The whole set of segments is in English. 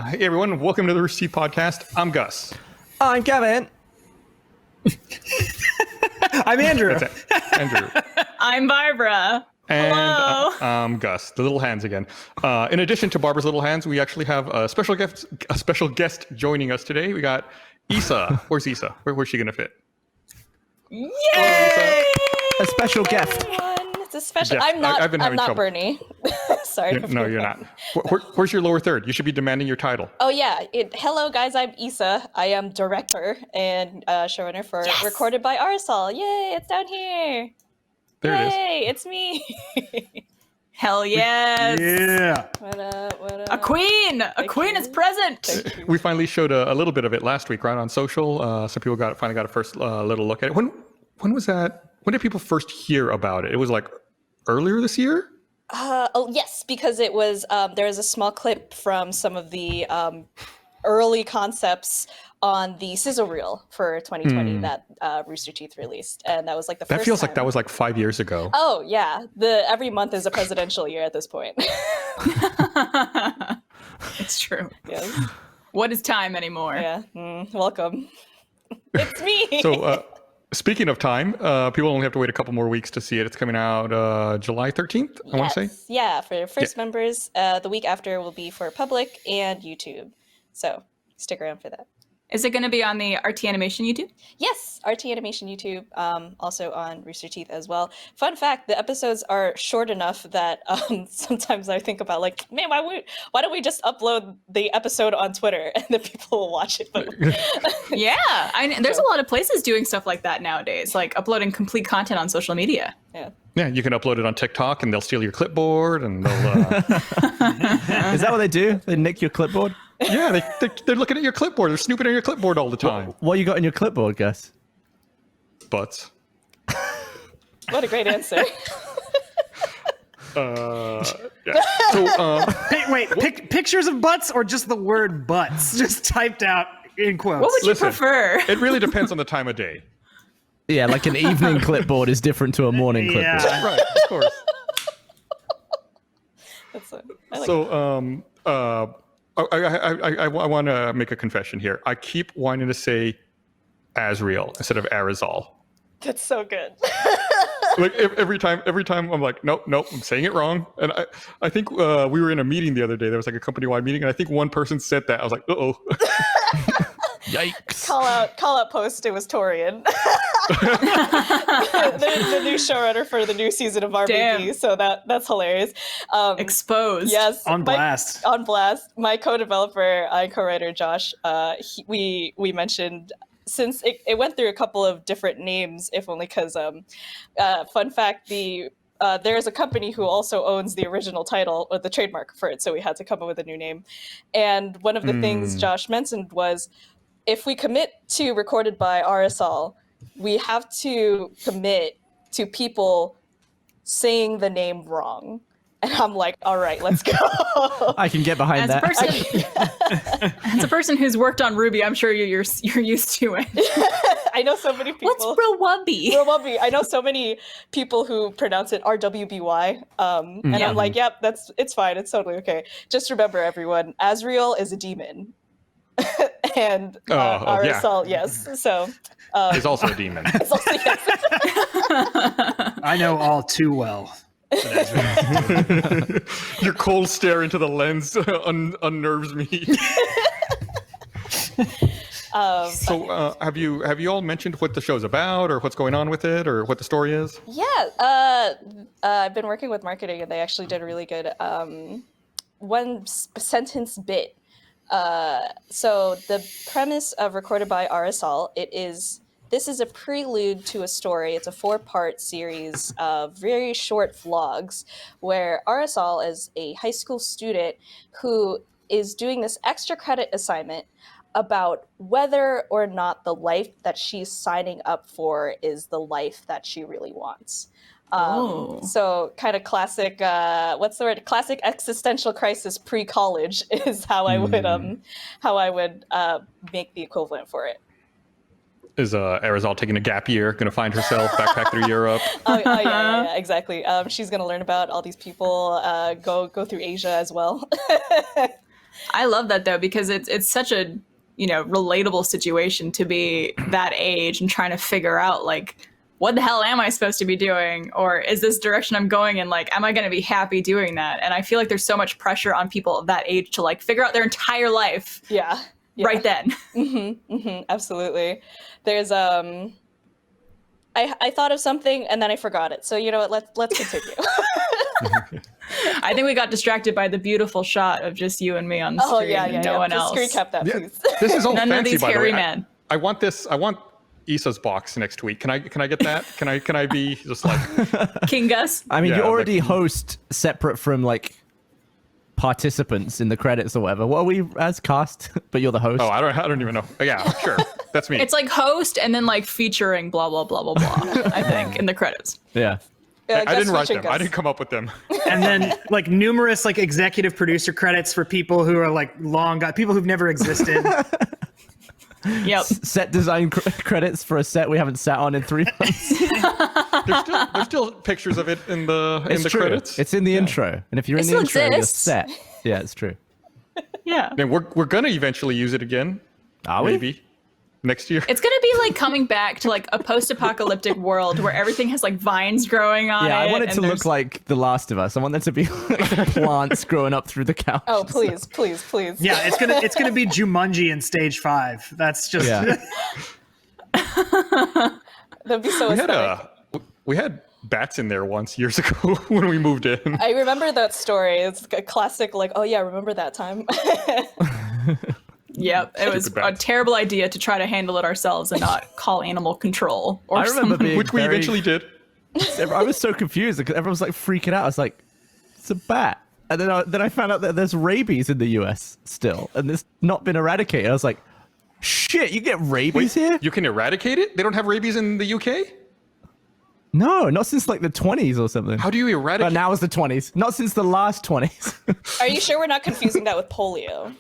Hey everyone, welcome to the Rooster Teeth podcast. I'm Gus. I'm Kevin. I'm Andrew. That's it. Andrew. I'm Barbara. And Hello. I'm Gus, the little hands again. In addition to Barbara's little hands, we actually have a special guest joining us today. We got Isa. Where's Isa? Where's she gonna fit? Yay! A special gift. It's a special. Yes, I'm not. I've been I'm having not trouble. Bernie. Sorry. No, you're not. Where's your lower third? You should be demanding your title. Oh yeah. Hello guys. I'm Isa. I am director and showrunner for Recorded by Arizal. Yay! It's down here. There it is. Yay! It's me. Hell yes. Yeah. What up? What up? A queen. A Thank queen you. is present. Thank you. We finally showed a little bit of it last week, right, on social. Some people finally got a first little look at it. When was that? When did people first hear about it? It was like earlier this year? Oh yes, because it was. There was a small clip from some of the early concepts on the sizzle reel for 2020 that Rooster Teeth released, and that was like the first. That feels time. like that was like 5 years ago. Oh yeah, every month is a presidential year at this point. It's true. Yes. What is time anymore? Yeah. Welcome. It's me. So speaking of time, people only have to wait a couple more weeks to see it. It's coming out July 13th, I want to say. Yeah, for first members. The week after will be for public and YouTube. So stick around for that. Is it going to be on the RT Animation YouTube? Yes, RT Animation YouTube, also on Rooster Teeth as well. Fun fact, the episodes are short enough that sometimes I think about like, man, why don't we just upload the episode on Twitter and then people will watch it? But Yeah. There's a lot of places doing stuff like that nowadays, like uploading complete content on social media. yeah. Yeah, you can upload it on TikTok and they'll steal your clipboard and they'll... Is that what they do? They nick your clipboard? yeah, they're looking at your clipboard. They're snooping at your clipboard all the time. What you got in your clipboard, Gus? Butts. What a great answer. Yeah. So, Pictures of butts or just the word butts, just typed out in quotes. What would you Listen. prefer? it really depends on the time of day. Yeah, like an evening clipboard is different to a morning clipboard. Yeah. Right, of course. I like So, I want to make a confession here. I keep wanting to say Azrael instead of Arizal. That's so good. Like every time I'm like, nope, I'm saying it wrong. And I think we were in a meeting the other day. There was like a company-wide meeting, and I think one person said that. I was like, uh-oh. Yikes. Call out post. It was Torian. the new showrunner for the new season of RBG. Damn. So that's hilarious. Exposed. Yes, On blast. On blast. My co-developer and co-writer Josh. We mentioned, since it went through a couple of different names, if only because fun fact, there's a company who also owns the original title or the trademark for it, so we had to come up with a new name. And one of the things Josh mentioned was, if we commit to Recorded by Arizal, we have to commit to people saying the name wrong. And I'm like, all right, let's go. I can get behind As a that. person, as a person who's worked on Ruby, I'm sure you're used to it. I know so many people. What's Rawubby? Rowubby. I know so many people who pronounce it RWBY. And I'm like, yep, it's fine. It's totally okay. Just remember, everyone, Azrael is a demon. And Arizal, yes. So Is also a demon. it's also, yes. I know all too well. Your cold stare into the lens unnerves me. So, have you all mentioned what the show's about, or what's going on with it, or what the story is? Yeah, I've been working with marketing, and they actually did a really good one sentence bit. So the premise of Recorded by Arizal, this is a prelude to a story. It's a 4-part series of very short vlogs where Arizal is a high school student who is doing this extra credit assignment about whether or not the life that she's signing up for is the life that she really wants. So kind of classic, what's the word? Classic existential crisis pre-college is how I would make the equivalent for it. Is Arizal taking a gap year, going to find herself, backpack through Europe? Yeah, exactly. She's going to learn about all these people, go through Asia as well. I love that though, because it's such a, relatable situation to be that age and trying to figure out like, what the hell am I supposed to be doing? Or is this direction I'm going in? Like, am I going to be happy doing that? And I feel like there's so much pressure on people of that age to like figure out their entire life. Yeah. Right then. Absolutely. There's I thought of something and then I forgot it. So you know what? Let's continue. I think we got distracted by the beautiful shot of just you and me on the screen and no one Just else. screen cap that, Yeah, please. this is all None of fancy, these by the hairy way. men. I want this. I want Issa's box next week. Can I get that? Can I be just like King Gus. I mean, Yeah, you already like- host separate from like participants in the credits or whatever. What are we as cast? But you're the host. I don't even know. Yeah, sure. That's me. It's like host and then like featuring blah, blah, blah, blah, blah, I think, in the credits. Yeah. I didn't write featuring them. I Gus. didn't come up with them. And then like numerous like executive producer credits for people who are like people who've never existed. Yep. Set design credits for a set we haven't sat on in 3 months. There's still pictures of it in the It's true. credits. It's in the intro. And if you're It in the still intro, you're exists. set. Yeah, it's true. Yeah. And we're gonna eventually use it again. Are we? Maybe next year. It's going to be like coming back to like a post-apocalyptic world where everything has like vines growing on it. Yeah, I want it and to there's- look like The Last of Us. I want there to be like plants growing up through the couch. Oh, please, please, please. Yeah, it's gonna be Jumanji in stage 5. That's just Yeah. That'd be so aesthetic. We had bats in there once years ago when we moved in. I remember that story. It's a classic, like, oh yeah, remember that time? Yep. It was Stupid a bats. terrible idea to try to handle it ourselves and not call animal control. Or I remember being Which we very- eventually did. I was so confused because everyone was like freaking out. I was like, it's a bat. And then I found out that there's rabies in the US still, and it's not been eradicated. I was like, shit, you get rabies here? You can eradicate it? They don't have rabies in the UK? No, not since like the 20s or something. How do you But eradicate? now it's the 20s. Not since the last 20s. Are you sure we're not confusing that with polio?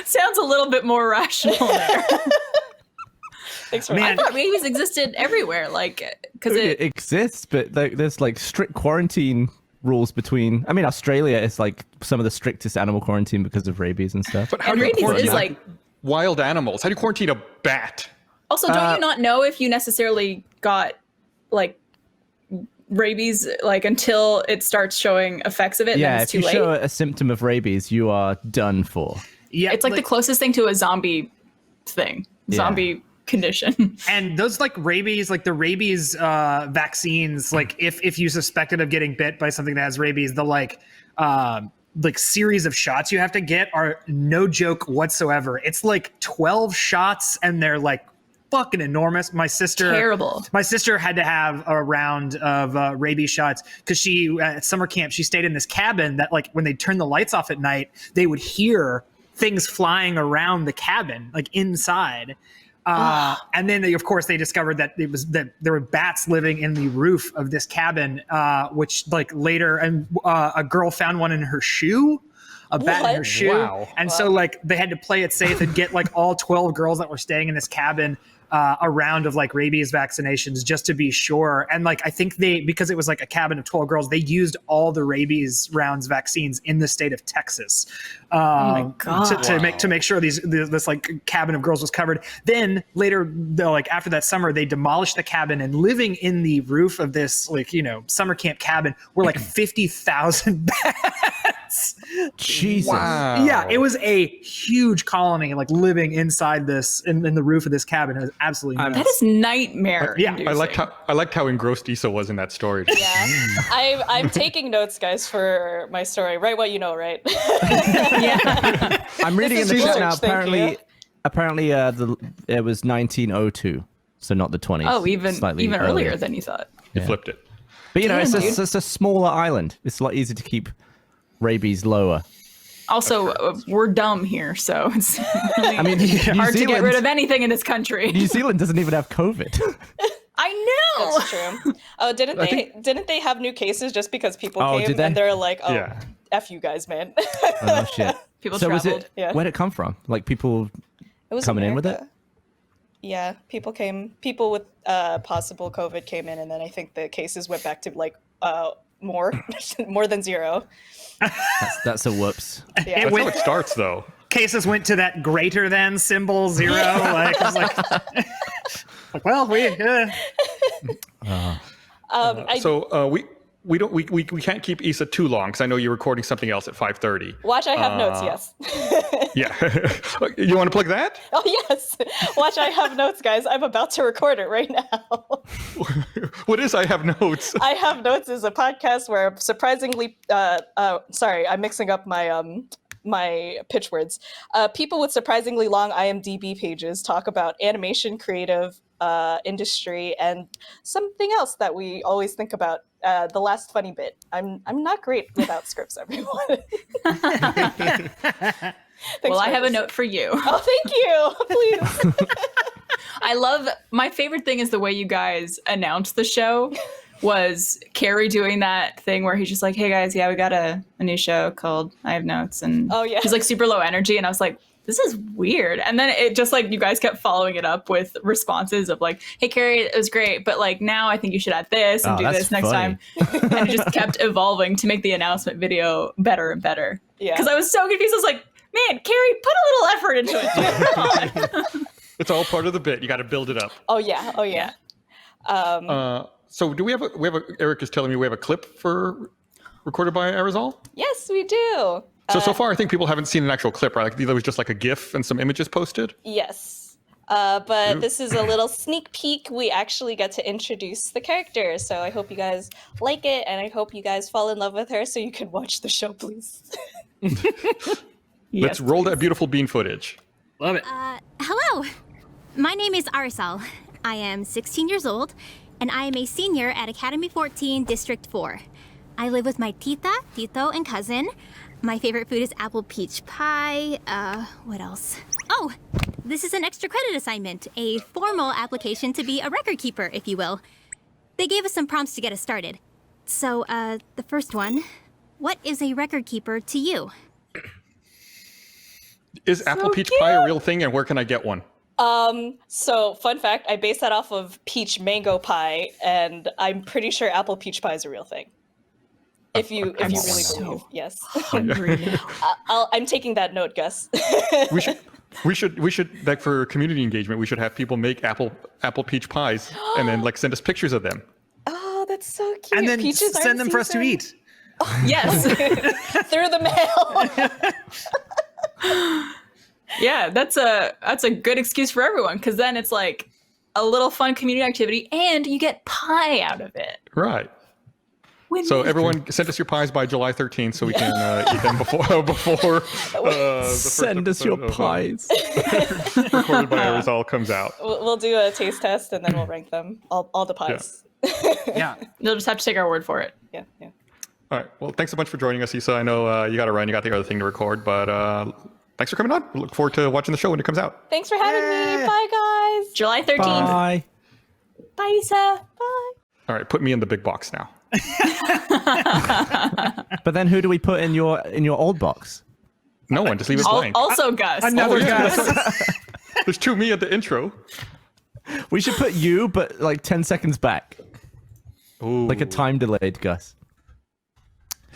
Sounds a little bit more rational there. Thanks for Man. I thought rabies existed everywhere, like, because It exists, but there's like strict quarantine rules between. I mean, Australia is like some of the strictest animal quarantine because of rabies and stuff. But how and do you rabies quarantine is like. wild animals? How do you quarantine a bat? Also, don't you not know if you necessarily got like rabies like until it starts showing effects of it? Yeah, and then it's if too you late. show a symptom of rabies, you are done for. yeah. It's like the closest thing to a zombie thing, Yeah. zombie condition. And those like rabies, like the rabies vaccines, like if you suspected of getting bit by something that has rabies, the like series of shots you have to get are no joke whatsoever. It's like 12 shots and they're like fucking enormous. My sister had to have a round of rabies shots because she at summer camp, she stayed in this cabin that like when they turned the lights off at night, they would hear things flying around the cabin, like inside. And then of course they discovered that there were bats living in the roof of this cabin, which like later, and a girl found one in her shoe, a bat in her What? shoe. Wow. And so like they had to play it safe and get like all 12 girls that were staying in this cabin a round of like rabies vaccinations just to be sure. And like I think because it was like a cabin of 12 girls, they used all the rabies rounds vaccines in the state of Texas. my God. To make sure this like cabin of girls was covered. Then later, like after that summer, they demolished the cabin, and living in the roof of this like summer camp cabin were like 50,000 bats. Jesus. Wow. Yeah, it was a huge colony like living inside this in the roof of this cabin. It was absolutely nuts. That is nightmare. Yeah, I liked how engrossed Issa was in that story. Yeah. I'm taking notes, guys, for my story. Write what you know, right? Yeah. I'm reading in This the is chat now. research, thank Apparently, it was 1902, so not the 20s. Oh, even Slightly earlier than you thought. You flipped it. But Damn, it's dude. a smaller island. It's a lot easier to keep rabies lower. Also, we're dumb here, so it's really I mean, New hard to get rid of Zealand, anything in this country. New Zealand doesn't even have COVID. I know. That's true. Oh, didn't they have new cases just because people Oh, came did they? and they're like, oh, Yeah. F you guys, man. Oh shit! People so was traveled. it? Yeah. Where'd it come from? Like people It was coming in with it? America. Yeah, people with possible COVID came in, and then I think the cases went back to like more, more than 0. That's a whoops. Yeah. That's how it starts, though. Cases went to that greater than symbol 0. Like, it's like, like, well, we can't keep Issa too long because I know you're recording something else at 5:30. Watch, I have notes. Yes. Yeah. You want to plug that? Oh yes. Watch, I have notes, guys. I'm about to record it right now. What is I Have Notes? I Have Notes is a podcast where surprisingly, sorry, I'm mixing up my pitch words. People with surprisingly long IMDb pages talk about animation, creative industry, and something else that we always think about. The last funny bit. I'm not great without scripts, everyone. Well, I have a note for you. Oh, thank you. Please. I love, my favorite thing is the way you guys announced the show was Carrie doing that thing where he's just like, hey guys, yeah, we got a new show called I Have Notes. And he's like super low energy. And I was like, this is weird. And then it just like, you guys kept following it up with responses of like, hey Carrie, it was great, but like now I think you should add this and do this next time. And it just kept evolving to make the announcement video better and better. Yeah. Because I was so confused. I was like, man, Carrie, put a little effort into it. Come on. It's all part of the bit. You got to build it up. Oh yeah. So do we have Eric is telling me we have a clip for recorded by Arizal? Yes, we do. So far, I think people haven't seen an actual clip, right? Like there was just like a GIF and some images posted. Yes. But this is a little sneak peek. We actually get to introduce the character. So I hope you guys like it, and I hope you guys fall in love with her so you can watch the show, please. Let's roll that beautiful bean footage. Love it. Hello. My name is Arizal. I am 16 years old, and I am a senior at Academy 14, District 4. I live with my tita, tito, and cousin. My favorite food is apple peach pie. What else? Oh, this is an extra credit assignment, a formal application to be a record keeper, if you will. They gave us some prompts to get us started. So, the first one, what is a record keeper to you? Is apple peach pie a real thing, and where can I get one? So fun fact, I base that off of peach mango pie, and I'm pretty sure apple peach pie is a real thing. If you really believe, yes. I'm taking that note, Gus. we should like for community engagement, we should have people make apple peach pies and then like send us pictures of them. Oh, that's so cute. And then Peaches send them for us to eat. Yes. Through the mail. Yeah, that's a good excuse for everyone, because then it's like a little fun community activity and you get pie out of it. Right. So everyone send us your pies by July 13th so we can eat them before Send us your pies. Recorded by Arizal comes out. We'll do a taste test and then we'll rank them, all the pies. Yeah. You'll just have to take our word for it. Yeah. All right. Well, thanks so much for joining us, Issa. I know you got to run. You got the other thing to record, but thanks for coming on. We look forward to watching the show when it comes out. Thanks for having me. Bye, guys. July 13th. Bye. Bye, Issa. Bye. All right. Put me in the big box now. But then who do we put in your old box? No one. Just leave it blank. Also, Gus. Another yeah. Gus. There's two me at the intro. We should put you, but like 10 seconds back. Ooh. Like a time delayed Gus.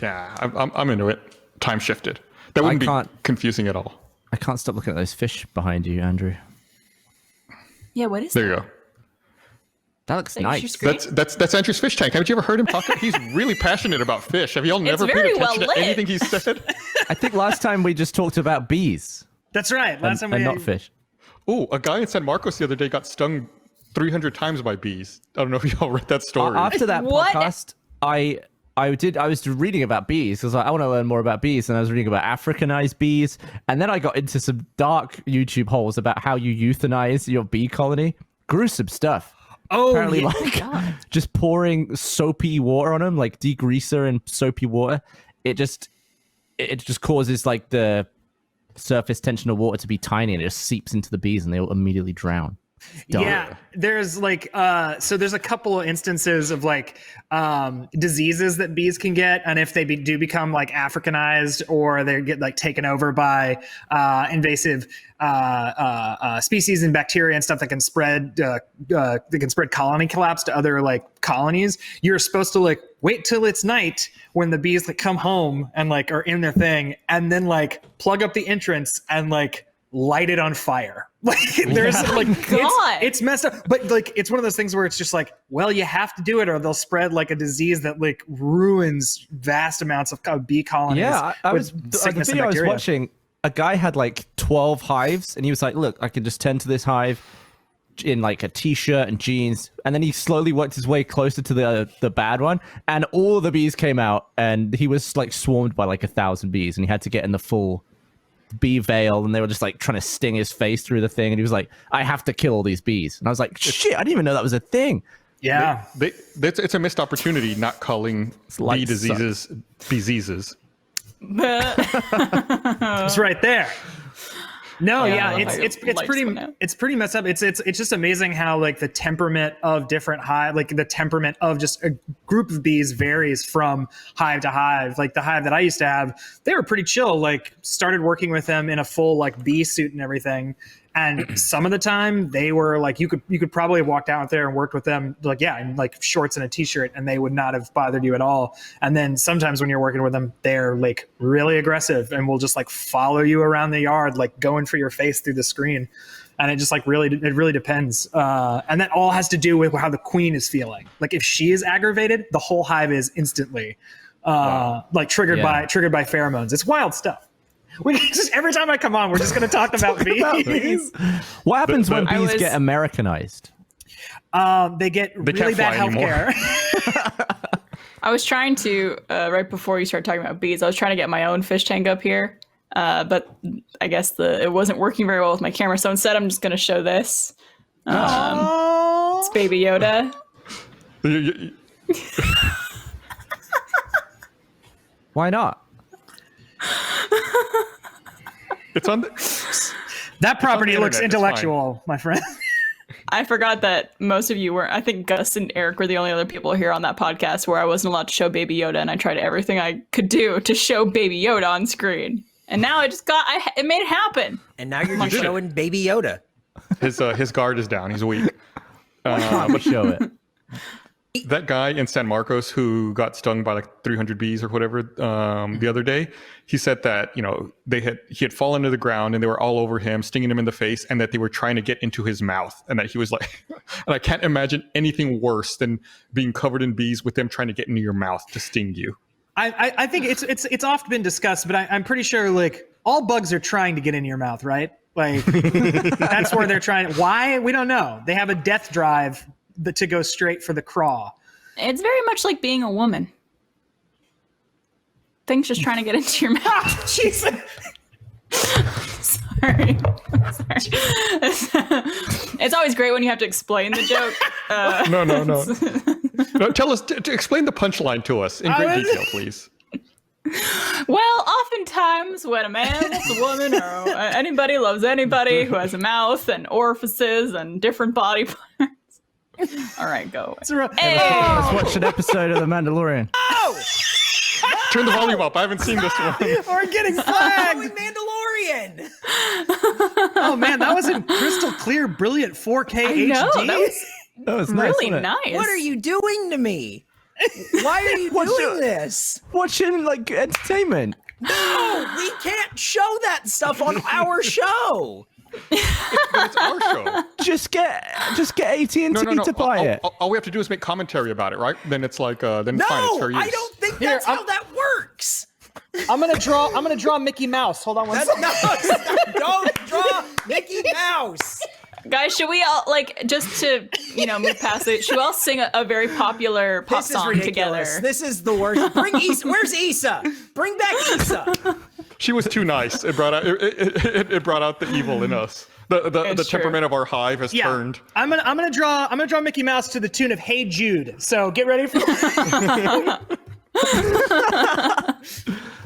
Yeah, I'm into it. Time shifted. That wouldn't be confusing at all. I can't stop looking at those fish behind you, Andrew. Yeah, what is There you go. That looks nice. That's Andrew's fish tank. Haven't you ever heard him talk? He's really passionate about fish. Have y'all never paid very attention well to lit. anything he said? I think last time we just talked about bees That's right. Last time and we not fish. Oh, a guy in San Marcos the other day got stung 300 times by bees. I don't know if y'all read that story. After that What? podcast, I was reading about bees because I want to learn more about bees, and I was reading about Africanized bees, and then I got into some dark YouTube holes about how you euthanize your bee colony. Gruesome stuff. Oh, Apparently, yeah. like just pouring soapy water on them, like degreaser and soapy water. It just causes like the surface tension of water to be tiny, and it just seeps into the bees, and they'll immediately drown. Dumb. Yeah, there's like so there's a couple of instances of like diseases that bees can get, and if they do become like Africanized or they get like taken over by invasive species and bacteria and stuff that can spread colony collapse to other like colonies, you're supposed to like wait till it's night when the bees like come home and like are in their thing, and then like plug up the entrance and like light it on fire. Like there's like it's messed up, but like it's one of those things where it's just like, well, you have to do it or they'll spread like a disease that like ruins vast amounts of bee colonies. Yeah, I was the video I was watching, a guy had like 12 hives and he was like, look, I can just tend to this hive in like a t-shirt and jeans, and then he slowly worked his way closer to the bad one, and all the bees came out and he was like swarmed by like 1,000 bees, and he had to get in the full bee veil, and they were just like trying to sting his face through the thing, and he was like, I have to kill all these bees. And I was like, shit, I didn't even know that was a thing. Yeah, it's a missed opportunity not calling bee diseases diseases. It's right there. No, yeah, it's pretty messed up. It's just amazing how like the temperament of different hive, like the temperament of just a group of bees varies from hive to hive. Like the hive that I used to have, they were pretty chill. Like started working with them in a full like bee suit and everything. And some of the time they were like, you could probably have walked out there and worked with them like, yeah, in like shorts and a t-shirt, and they would not have bothered you at all. And then sometimes when you're working with them, they're like really aggressive and will just like follow you around the yard, like going for your face through the screen. And it just like it really depends. And that all has to do with how the queen is feeling. Like if she is aggravated, the whole hive is instantly like triggered by pheromones. It's wild stuff. We just, every time I come on, we're just going to talk about bees. What happens when bees get Americanized? They get really bad healthcare. I was trying to, right before you started talking about bees, I was trying to get my own fish tank up here, but I guess it wasn't working very well with my camera. So instead, I'm just going to show this. It's Baby Yoda. Why not? It's on that property looks intellectual, my friend. I forgot that most of you were, I think Gus and Eric were the only other people here on that podcast where I wasn't allowed to show Baby Yoda, and I tried everything I could do to show Baby Yoda on screen. And now it made it happen. And now you're just showing Baby Yoda. His guard is down. He's weak. But show it. That guy in San Marcos who got stung by like 300 bees or whatever the other day, he said that, you know, he had fallen to the ground and they were all over him, stinging him in the face, and that they were trying to get into his mouth, and that he was like, and I can't imagine anything worse than being covered in bees with them trying to get into your mouth to sting you. I think it's often been discussed, but I'm pretty sure like all bugs are trying to get in your mouth, right? Like that's where they're trying. Why? We don't know. They have a death drive to go straight for the craw. It's very much like being a woman. Things just trying to get into your mouth. Jesus. Sorry. It's always great when you have to explain the joke. No. No, tell us, to explain the punchline to us in great detail, please. Well, oftentimes when a man loves a woman, or anybody loves anybody who has a mouth and orifices and different body parts. All right, go away. Let's watch an episode of The Mandalorian. Oh! Turn the volume up. I haven't seen this one. We're getting flagged. Mandalorian. Oh man, that was in crystal clear, brilliant 4K HD. That was really nice. What are you doing to me? Why are you doing this? Watching like entertainment. No, we can't show that stuff on our show. But it's our show. Just get AT&T to buy it. All we have to do is make commentary about it, right? Then it's like then No, fine, it's fair use. I don't think that's how that works. I'm gonna draw Mickey Mouse. Hold on one second. Don't draw Mickey Mouse. Guys, should we all, like, just to, move past it, should we all sing a very popular pop song together? This is the worst. Bring Issa. Where's Issa? Bring back Issa. She was too nice. It brought out the evil in us. The temperament of our hive has turned. I'm gonna draw Mickey Mouse to the tune of Hey Jude. So get ready for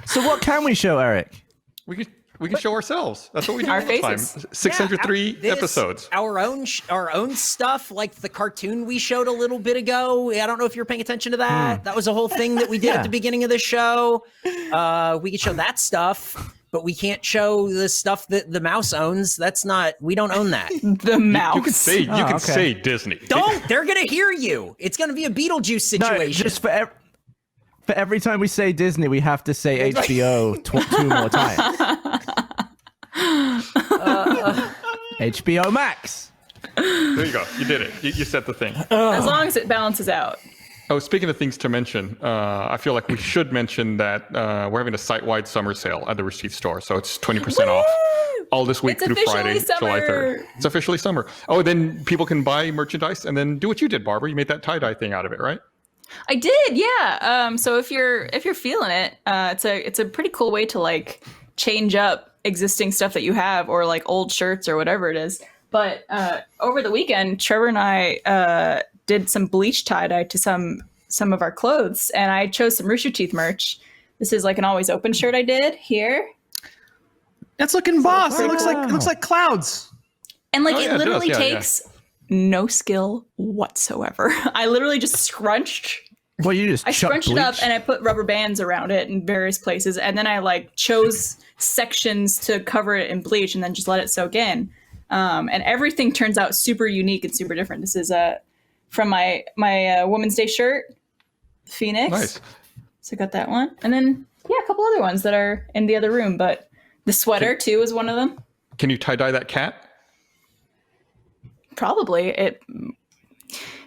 So what can we show, Eric? We could We can show ourselves. That's what we do Our all the time. faces. 603 this, episodes. Our own stuff, like the cartoon we showed a little bit ago. I don't know if you're paying attention to that. That was a whole thing that we did at the beginning of the show. We could show that stuff, but we can't show the stuff that the mouse owns. That's not. We don't own that. The mouse. You can say Disney. Don't. They're gonna hear you. It's gonna be a Beetlejuice situation. No, just for every time we say Disney, we have to say HBO 2 more times. HBO Max. There you go. You did it. You set the thing. As long as it balances out. Oh, speaking of things to mention, I feel like we should mention that we're having a site-wide summer sale at the Rooster Teeth store, so it's 20% off all this week It's through Friday, officially July summer. 3rd. It's officially summer. Oh, then people can buy merchandise and then do what you did, Barbara. You made that tie-dye thing out of it, right? I did, yeah. So if you're feeling it, it's a pretty cool way to like change up existing stuff that you have, or like old shirts or whatever it is. But over the weekend, Trevor and I did some bleach tie-dye to some of our clothes, and I chose some Rooster Teeth merch. This is like an always open shirt I did here. That's looking boss. It looks like clouds. And like Oh, it yeah, it literally does. Yeah, takes no skill whatsoever. I literally just scrunched. Well, you just I chuck scrunched it up bleach? and I put rubber bands around it in various places, and then I like chose sections to cover it in bleach and then just let it soak in. And everything turns out super unique and super different. This is from my Women's Day shirt, Phoenix. Nice. So I got that one, and then yeah, a couple other ones that are in the other room, but the sweater too is one of them. Can you tie-dye that cat? Probably it.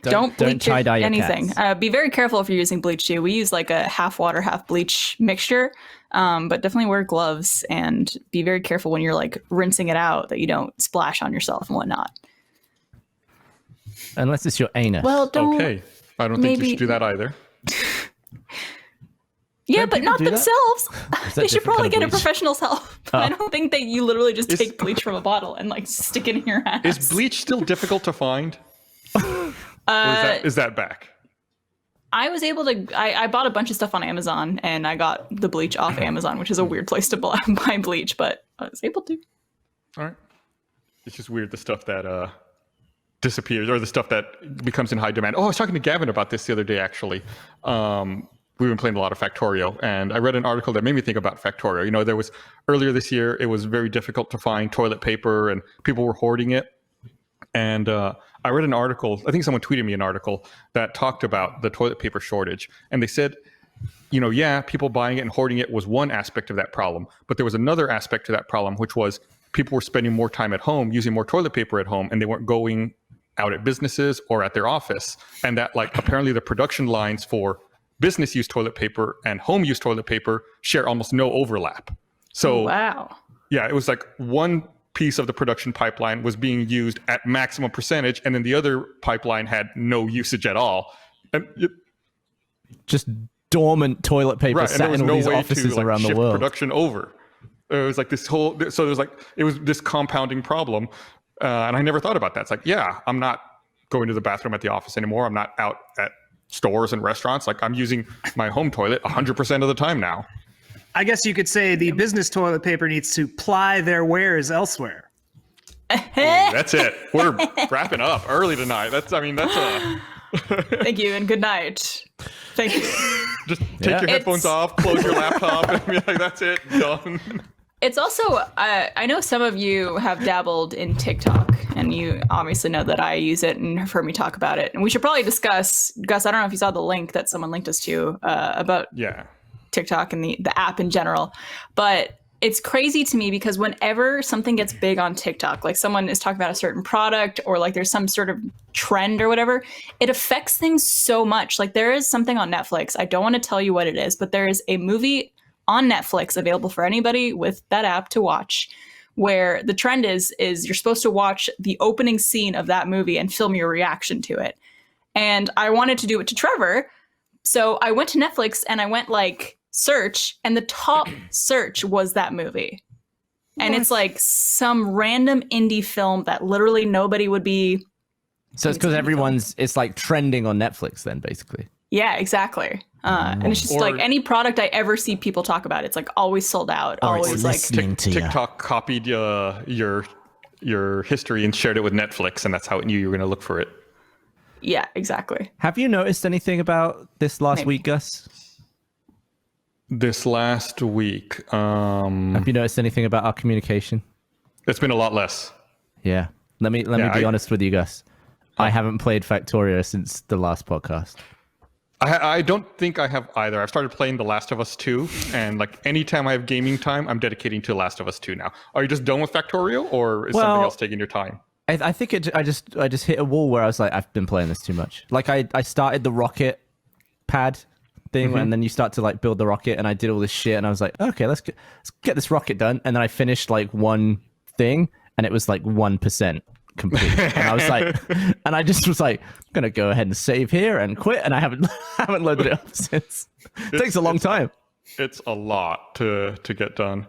Don't bleach tie-dye your anything. cats. Be very careful if you're using bleach too. We use like a half water, half bleach mixture, but definitely wear gloves and be very careful when you're like rinsing it out that you don't splash on yourself and whatnot. Unless it's your anus. Well, don't. Okay. I don't think you maybe- should do that either. Yeah, Don't but people not do that? themselves. Is that They should different probably kind get of a bleach? professional's help. I don't think that you literally just Is- take bleach from a bottle and like stick it in your ass. Is bleach still difficult to find? Or is that back? I was able to. I bought a bunch of stuff on Amazon, and I got the bleach off Amazon, which is a weird place to buy bleach, but I was able to. All right. It's just weird, the stuff that disappears or the stuff that becomes in high demand. Oh, I was talking to Gavin about this the other day, actually. We've been playing a lot of Factorio, and I read an article that made me think about Factorio. You know, there was earlier this year, it was very difficult to find toilet paper, and people were hoarding it. And I read an article, I think someone tweeted me an article that talked about the toilet paper shortage. And they said, you know, yeah, people buying it and hoarding it was one aspect of that problem. But there was another aspect to that problem, which was people were spending more time at home, using more toilet paper at home, and they weren't going out at businesses or at their office. And that, like, apparently the production lines for business use toilet paper and home use toilet paper share almost no overlap. So, Wow. yeah, it was like one piece of the production pipeline was being used at maximum percentage, and then the other pipeline had no usage at all. And Just dormant toilet paper right, and there sat was in all no these way offices to like around the shift world. production over. It was like this whole, so there was like, it was this compounding problem. And I never thought about that. It's like, yeah, I'm not going to the bathroom at the office anymore. I'm not out at stores and restaurants. Like, I'm using my home toilet 100% of the time now. I guess you could say the business toilet paper needs to ply their wares elsewhere. That's it. We're wrapping up early tonight. That's a, Thank you and good night. Thank you. just take your headphones off, close your laptop, and be like, that's it, done. It's also, I know some of you have dabbled in TikTok, and you obviously know that I use it and have heard me talk about it. And we should probably discuss, Gus, I don't know if you saw the link that someone linked us to about Yeah. TikTok and the app in general. But it's crazy to me because whenever something gets big on TikTok, like someone is talking about a certain product or like there's some sort of trend or whatever, it affects things so much. Like there is something on Netflix. I don't want to tell you what it is, but there is a movie on Netflix available for anybody with that app to watch, where the trend is you're supposed to watch the opening scene of that movie and film your reaction to it. And I wanted to do it to Trevor. So I went to Netflix and I went like search, and the top search was that movie. And it's like some random indie film that literally nobody would be. So it's because it's like trending on Netflix then, basically. Yeah, exactly. And it's just Or- like any product I ever see people talk about, it's like always sold out. Or it's Always like listening to you. TikTok copied your history and shared it with Netflix, and that's how it knew you were going to look for it. yeah, exactly. Have you noticed anything about this last Maybe. week, Gus? This last week, Have you noticed anything about our communication? it's been a lot less. Yeah. Let me be honest with you, Gus. I haven't played Factorio since the last podcast. I don't think I have either. I've started playing The Last of Us 2, and like anytime I have gaming time, I'm dedicating to Last of Us 2 now. Are you just done with Factorio, or is something else taking your time? I think I just hit a wall where I was like, I've been playing this too much. Like I started the rocket pad thing, and then you start to like build the rocket, and I did all this shit, and I was like, okay, let's get this rocket done, and then I finished like one thing, and it was like 1% complete, and I was like, and I just was like, I'm gonna go ahead and save here and quit, and I haven't loaded it up since. It takes a long time. It's a lot to get done.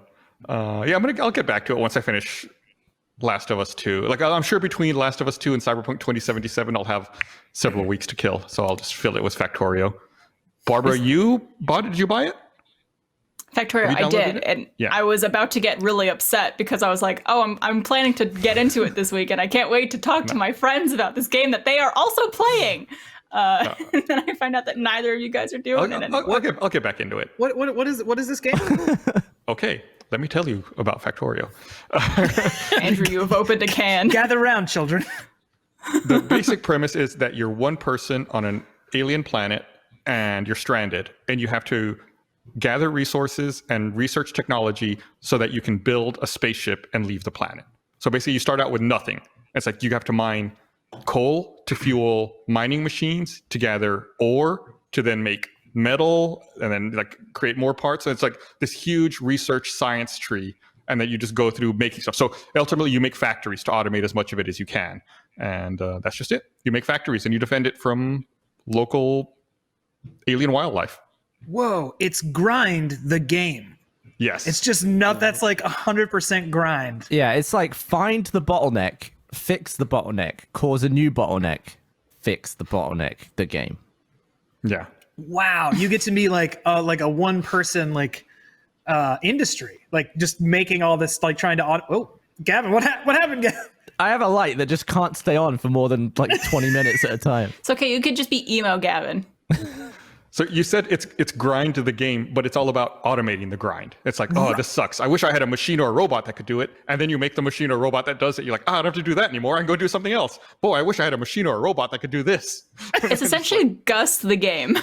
Yeah, I'll get back to it once I finish Last of Us 2. Like I'm sure between Last of Us 2 and Cyberpunk 2077, I'll have several weeks to kill, so I'll just fill it with Factorio. Barbara, did you buy it? Factorio, Have you I did, downloaded it? and Yeah. I was about to get really upset because I was like, "Oh, I'm planning to get into it this week, and I can't wait to talk to my friends about this game that they are also playing." And then I find out that neither of you guys are doing it anymore. I'll get back into it. What is this game? Okay, let me tell you about Factorio. Andrew, you have opened a can. Gather round, children. The basic premise is that you're one person on an alien planet and you're stranded, and you have to gather resources and research technology so that you can build a spaceship and leave the planet. So basically you start out with nothing. It's like you have to mine coal to fuel mining machines, to gather ore to then make metal, and then like create more parts. So it's like this huge research science tree, and then you just go through making stuff. So ultimately you make factories to automate as much of it as you can. And that's just it. You make factories and you defend it from local alien wildlife. Whoa, it's grind the game. Yes. It's just not, that's like 100% grind. Yeah, it's like find the bottleneck, fix the bottleneck, cause a new bottleneck, fix the bottleneck, the game. Yeah. Wow, you get to be like a one person industry, like just making all this, like trying to oh, Gavin, what happened, Gavin? I have a light that just can't stay on for more than like 20 minutes at a time. It's okay. You could just be emo Gavin. So you said it's grind to the game, but it's all about automating the grind. It's like, oh, this sucks. I wish I had a machine or a robot that could do it. And then you make the machine or robot that does it. You're like, I don't have to do that anymore. I can go do something else. Boy, I wish I had a machine or a robot that could do this. It's essentially Gus the game.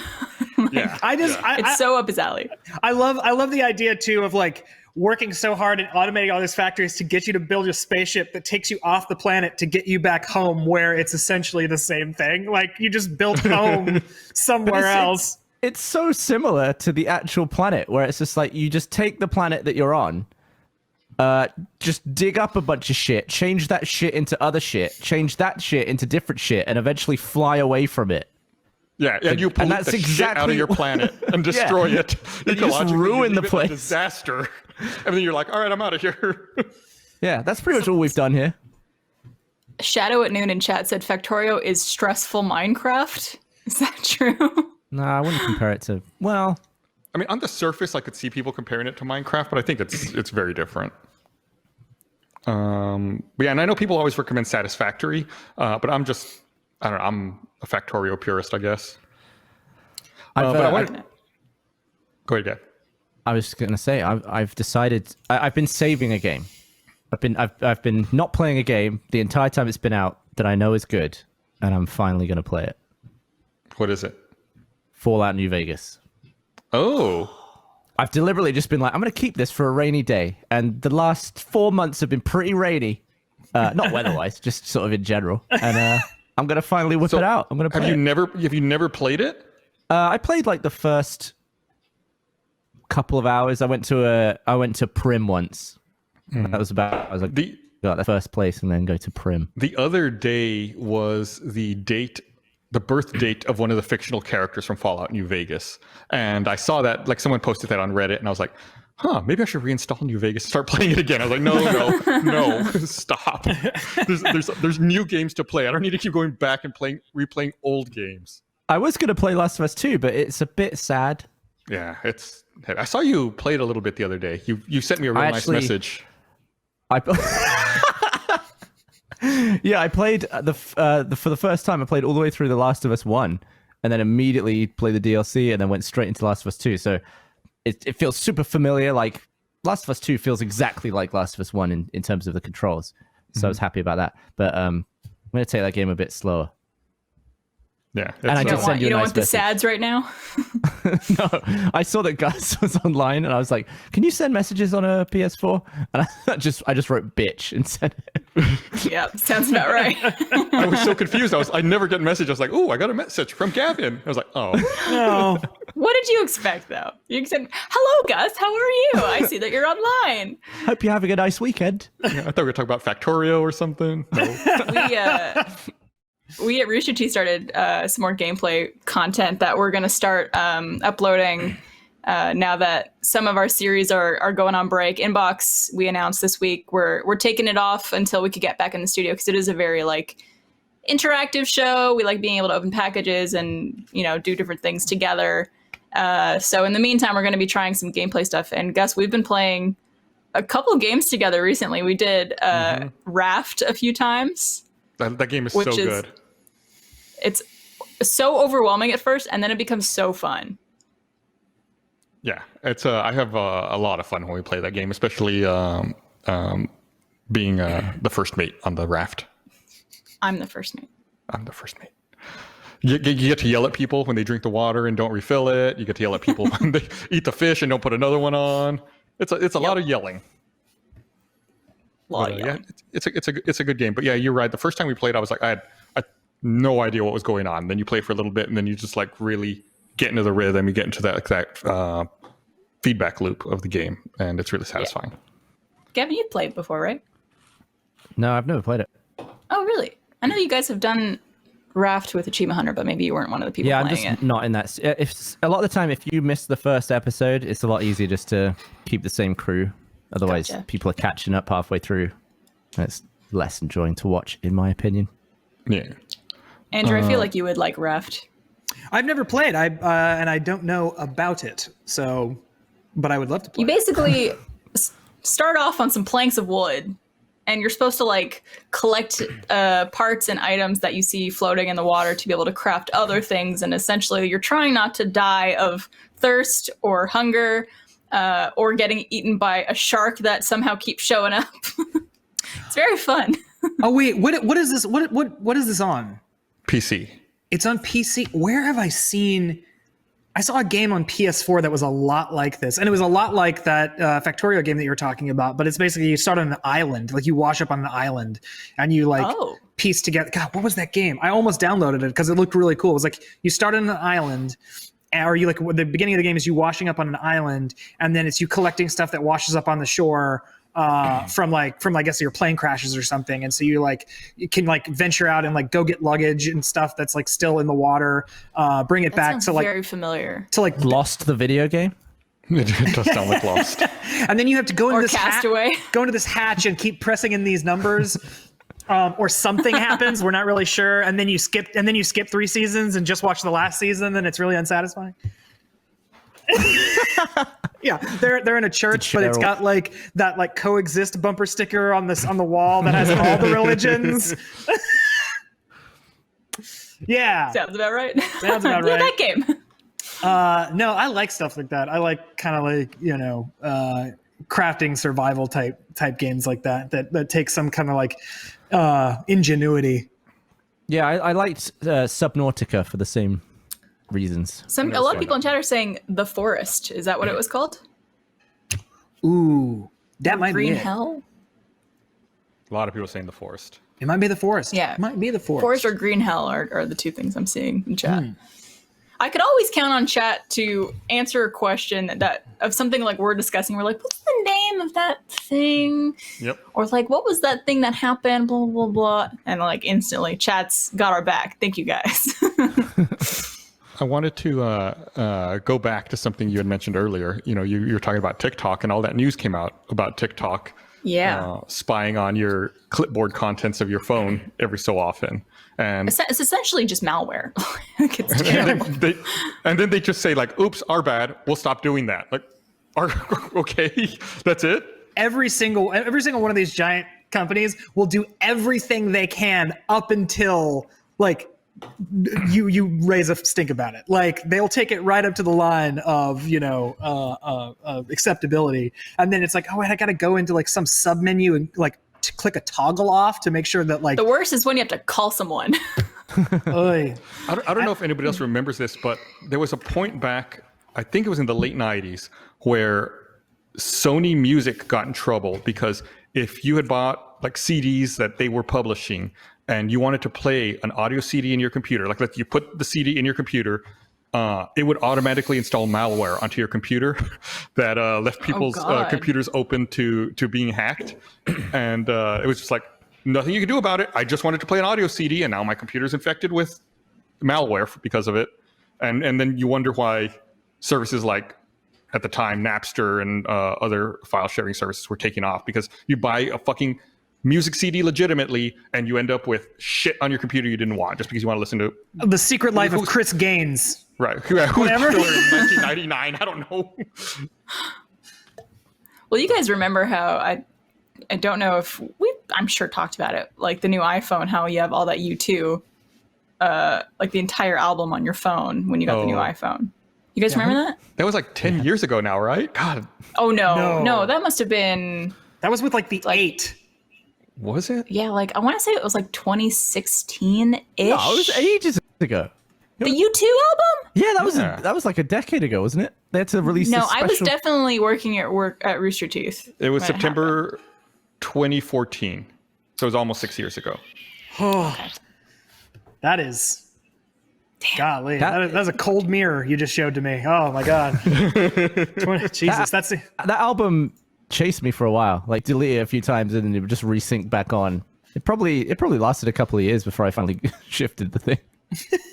Yeah. It's so up his alley. I love the idea too of like working so hard and automating all these factories to get you to build a spaceship that takes you off the planet to get you back home, where it's essentially the same thing. Like you just built home somewhere else. It's so similar to the actual planet, where it's just like you just take the planet that you're on, just dig up a bunch of shit, change that shit into other shit, change that shit into different shit, and eventually fly away from it. Yeah, and you pull that's the shit out exactly of your planet and destroy it. And you just ruin the leave it a place. disaster. And then you're like, all right, I'm out of here. Yeah, that's pretty much all we've done here. Shadow at Noon in chat said Factorio is stressful Minecraft. Is that true? No, I wouldn't compare it to, well, I mean, on the surface, I could see people comparing it to Minecraft, but I think it's very different. But yeah, and I know people always recommend Satisfactory, but I don't know, I'm a Factorio purist, I guess. But I wanted... Go ahead, Gav. I was going to say, I've decided, I've been saving a game. I've been not playing a game the entire time it's been out that I know is good, and I'm finally going to play it. What is it? Fallout New Vegas. Oh. I've deliberately just been like, I'm going to keep this for a rainy day. And the last 4 months have been pretty rainy. Not weather-wise, just sort of in general. And I'm going to finally whip it out. I'm going to play it. Have you never played it? I played like the first couple of hours. I went to Prim once. That was about, I was like, got the first place and then go to Prim. The other day was the birth date of one of the fictional characters from Fallout New Vegas. And I saw that, like someone posted that on Reddit, and I was like, maybe I should reinstall New Vegas and start playing it again. I was like, no, stop. There's new games to play. I don't need to keep going back and replaying old games. I was going to play Last of Us 2, but it's a bit sad. Yeah, it's. I saw you played a little bit the other day. You sent me a real nice message. Yeah, I played for the first time. I played all the way through The Last of Us 1, and then immediately played the DLC, and then went straight into Last of Us 2. So it feels super familiar. Like Last of Us 2 feels exactly like Last of Us 1 in terms of the controls. So I was happy about that. But I'm going to take that game a bit slower. Yeah, and I did send you a don't nice want the message. sads right now. No, I saw that Gus was online, and I was like, "Can you send messages on a PS4?" And I just wrote "bitch" and sent it. Yeah, sounds about right. I was so confused. I never get a message. I was like, "Oh, I got a message from Gavin." I was like, "Oh, No. What did you expect, though? You said, "Hello, Gus. How are you? I see that you're online." Hope you're having a nice weekend. yeah, I thought we were talking about Factorio or something." No. We at Rooster Teeth started some more gameplay content that we're going to start uploading now that some of our series are going on break. Inbox, we announced this week, we're taking it off until we could get back in the studio, because it is a very interactive show. We like being able to open packages and do different things together. So in the meantime, we're going to be trying some gameplay stuff. And Gus, we've been playing a couple of games together recently. We did Raft a few times. That game is so good. It's so overwhelming at first, and then it becomes so fun. Yeah, it's. I have a lot of fun when we play that game, especially being the first mate on the raft. I'm the first mate. I'm the first mate. You get to yell at people when they drink the water and don't refill it. You get to yell at people when they eat the fish and don't put another one on. It's a lot of yelling. Yeah, it's a good game. But yeah, you're right. The first time we played, I was like, I had no idea what was going on. Then you play for a little bit, and then you just really get into the rhythm. You get into that feedback loop of the game, and it's really satisfying. Yeah. Gavin, you've played before, right? No, I've never played it. Oh, really? I know you guys have done Raft with Achievement Hunter, but maybe you weren't one of the people playing it. Yeah, I'm just not in that. If a lot of the time, if you miss the first episode, it's a lot easier just to keep the same crew. Otherwise, people are catching up halfway through. It's less enjoying to watch, in my opinion. Yeah. Andrew, I feel like you would like Raft. I've never played. and I don't know about it. So, but I would love to play. You basically start off on some planks of wood, and you're supposed to collect parts and items that you see floating in the water to be able to craft other things. And essentially, you're trying not to die of thirst or hunger. Or getting eaten by a shark that somehow keeps showing up. It's very fun. Oh wait, what is this? What is this on? PC. It's on PC. Where have I seen? I saw a game on PS4 that was a lot like this, and it was a lot like that Factorio game that you were talking about. But it's basically you start on an island, you wash up on an island, and you piece together. God, what was that game? I almost downloaded it because it looked really cool. It was you start on an island. Or you the beginning of the game is you washing up on an island, and then it's you collecting stuff that washes up on the shore from I guess your plane crashes or something. And so you can venture out and go get luggage and stuff that's still in the water, bring it back to very familiar to Lost the video game. It does sound like Lost. And then you have to go into this Castaway. Go into this hatch and keep pressing in these numbers. Or something happens, we're not really sure, and then you skip 3 seasons and just watch the last season, and it's really unsatisfying. Yeah, they're in a church, but it's got that coexist bumper sticker on the wall that has all the religions. Yeah, sounds about right. Sounds about right. Yeah, that game. No, I like stuff like that. I like kind of crafting survival type games like that take some kind of ingenuity. Yeah, I liked Subnautica for the same reasons. A lot of people in chat are saying The Forest. Is that what it was called? Ooh, that might Green be it. Hell? A lot of people saying The Forest. It might be The Forest. Yeah. It might be The Forest. Forest or Green Hell are the two things I'm seeing in chat. I could always count on chat to answer a question of something we're discussing. We're what's the name of that thing? Yep. Or what was that thing that happened? Blah, blah, blah. And instantly, chat's got our back. Thank you, guys. I wanted to go back to something you had mentioned earlier. You were talking about TikTok, and all that news came out about TikTok Yeah. spying on your clipboard contents of your phone every so often. And It's essentially just malware. Like, it's and then they just say like, "Oops, our bad. We'll stop doing that." Like, okay, that's it. Every single one of these giant companies will do everything they can up until like you raise a stink about it. Like they'll take it right up to the line of acceptability, and then it's like, oh wait, I got to go into like some sub menu and like to click a toggle off to make sure that like the worst is when you have to call someone. Oy. I don't know if anybody else remembers this, but there was a point back, I think it was in the late 90s, where Sony Music got in trouble because if you had bought like CDs that they were publishing and you wanted to play an audio CD in your computer, like you put the CD in your computer, it would automatically install malware onto your computer that left people's computers open to being hacked. And it was just like, nothing you can do about it. I just wanted to play an audio CD, and now my computer's infected with malware because of it. And then you wonder why services like, at the time, Napster and other file sharing services were taking off, because you buy a fucking music CD legitimately and you end up with shit on your computer you didn't want just because you want to listen to The Secret Life of Chris Gaines. Right. Who's Whatever. killer in 1999? I don't know. Well, you guys remember how I don't know if I'm sure talked about it, like the new iPhone, how you have all that U2, like the entire album on your phone when you got the new iPhone. You guys remember that? That was like 10 years ago now, right? God. Oh no, that must have been. That was with like the 8. Was it? Yeah, like I want to say it was like 2016-ish. No, it was ages ago. The U2 album? Yeah, that was like a decade ago, wasn't it? They had to release. No, this I was special- definitely working at Rooster Teeth. It was when September 2014. So it was almost 6 years ago. That is. Golly, that's a cold mirror you just showed to me. Oh my God. Jesus, that's it. That album chased me for a while. Like delete it a few times and then it would just resync back on. It probably lasted a couple of years before I finally shifted the thing.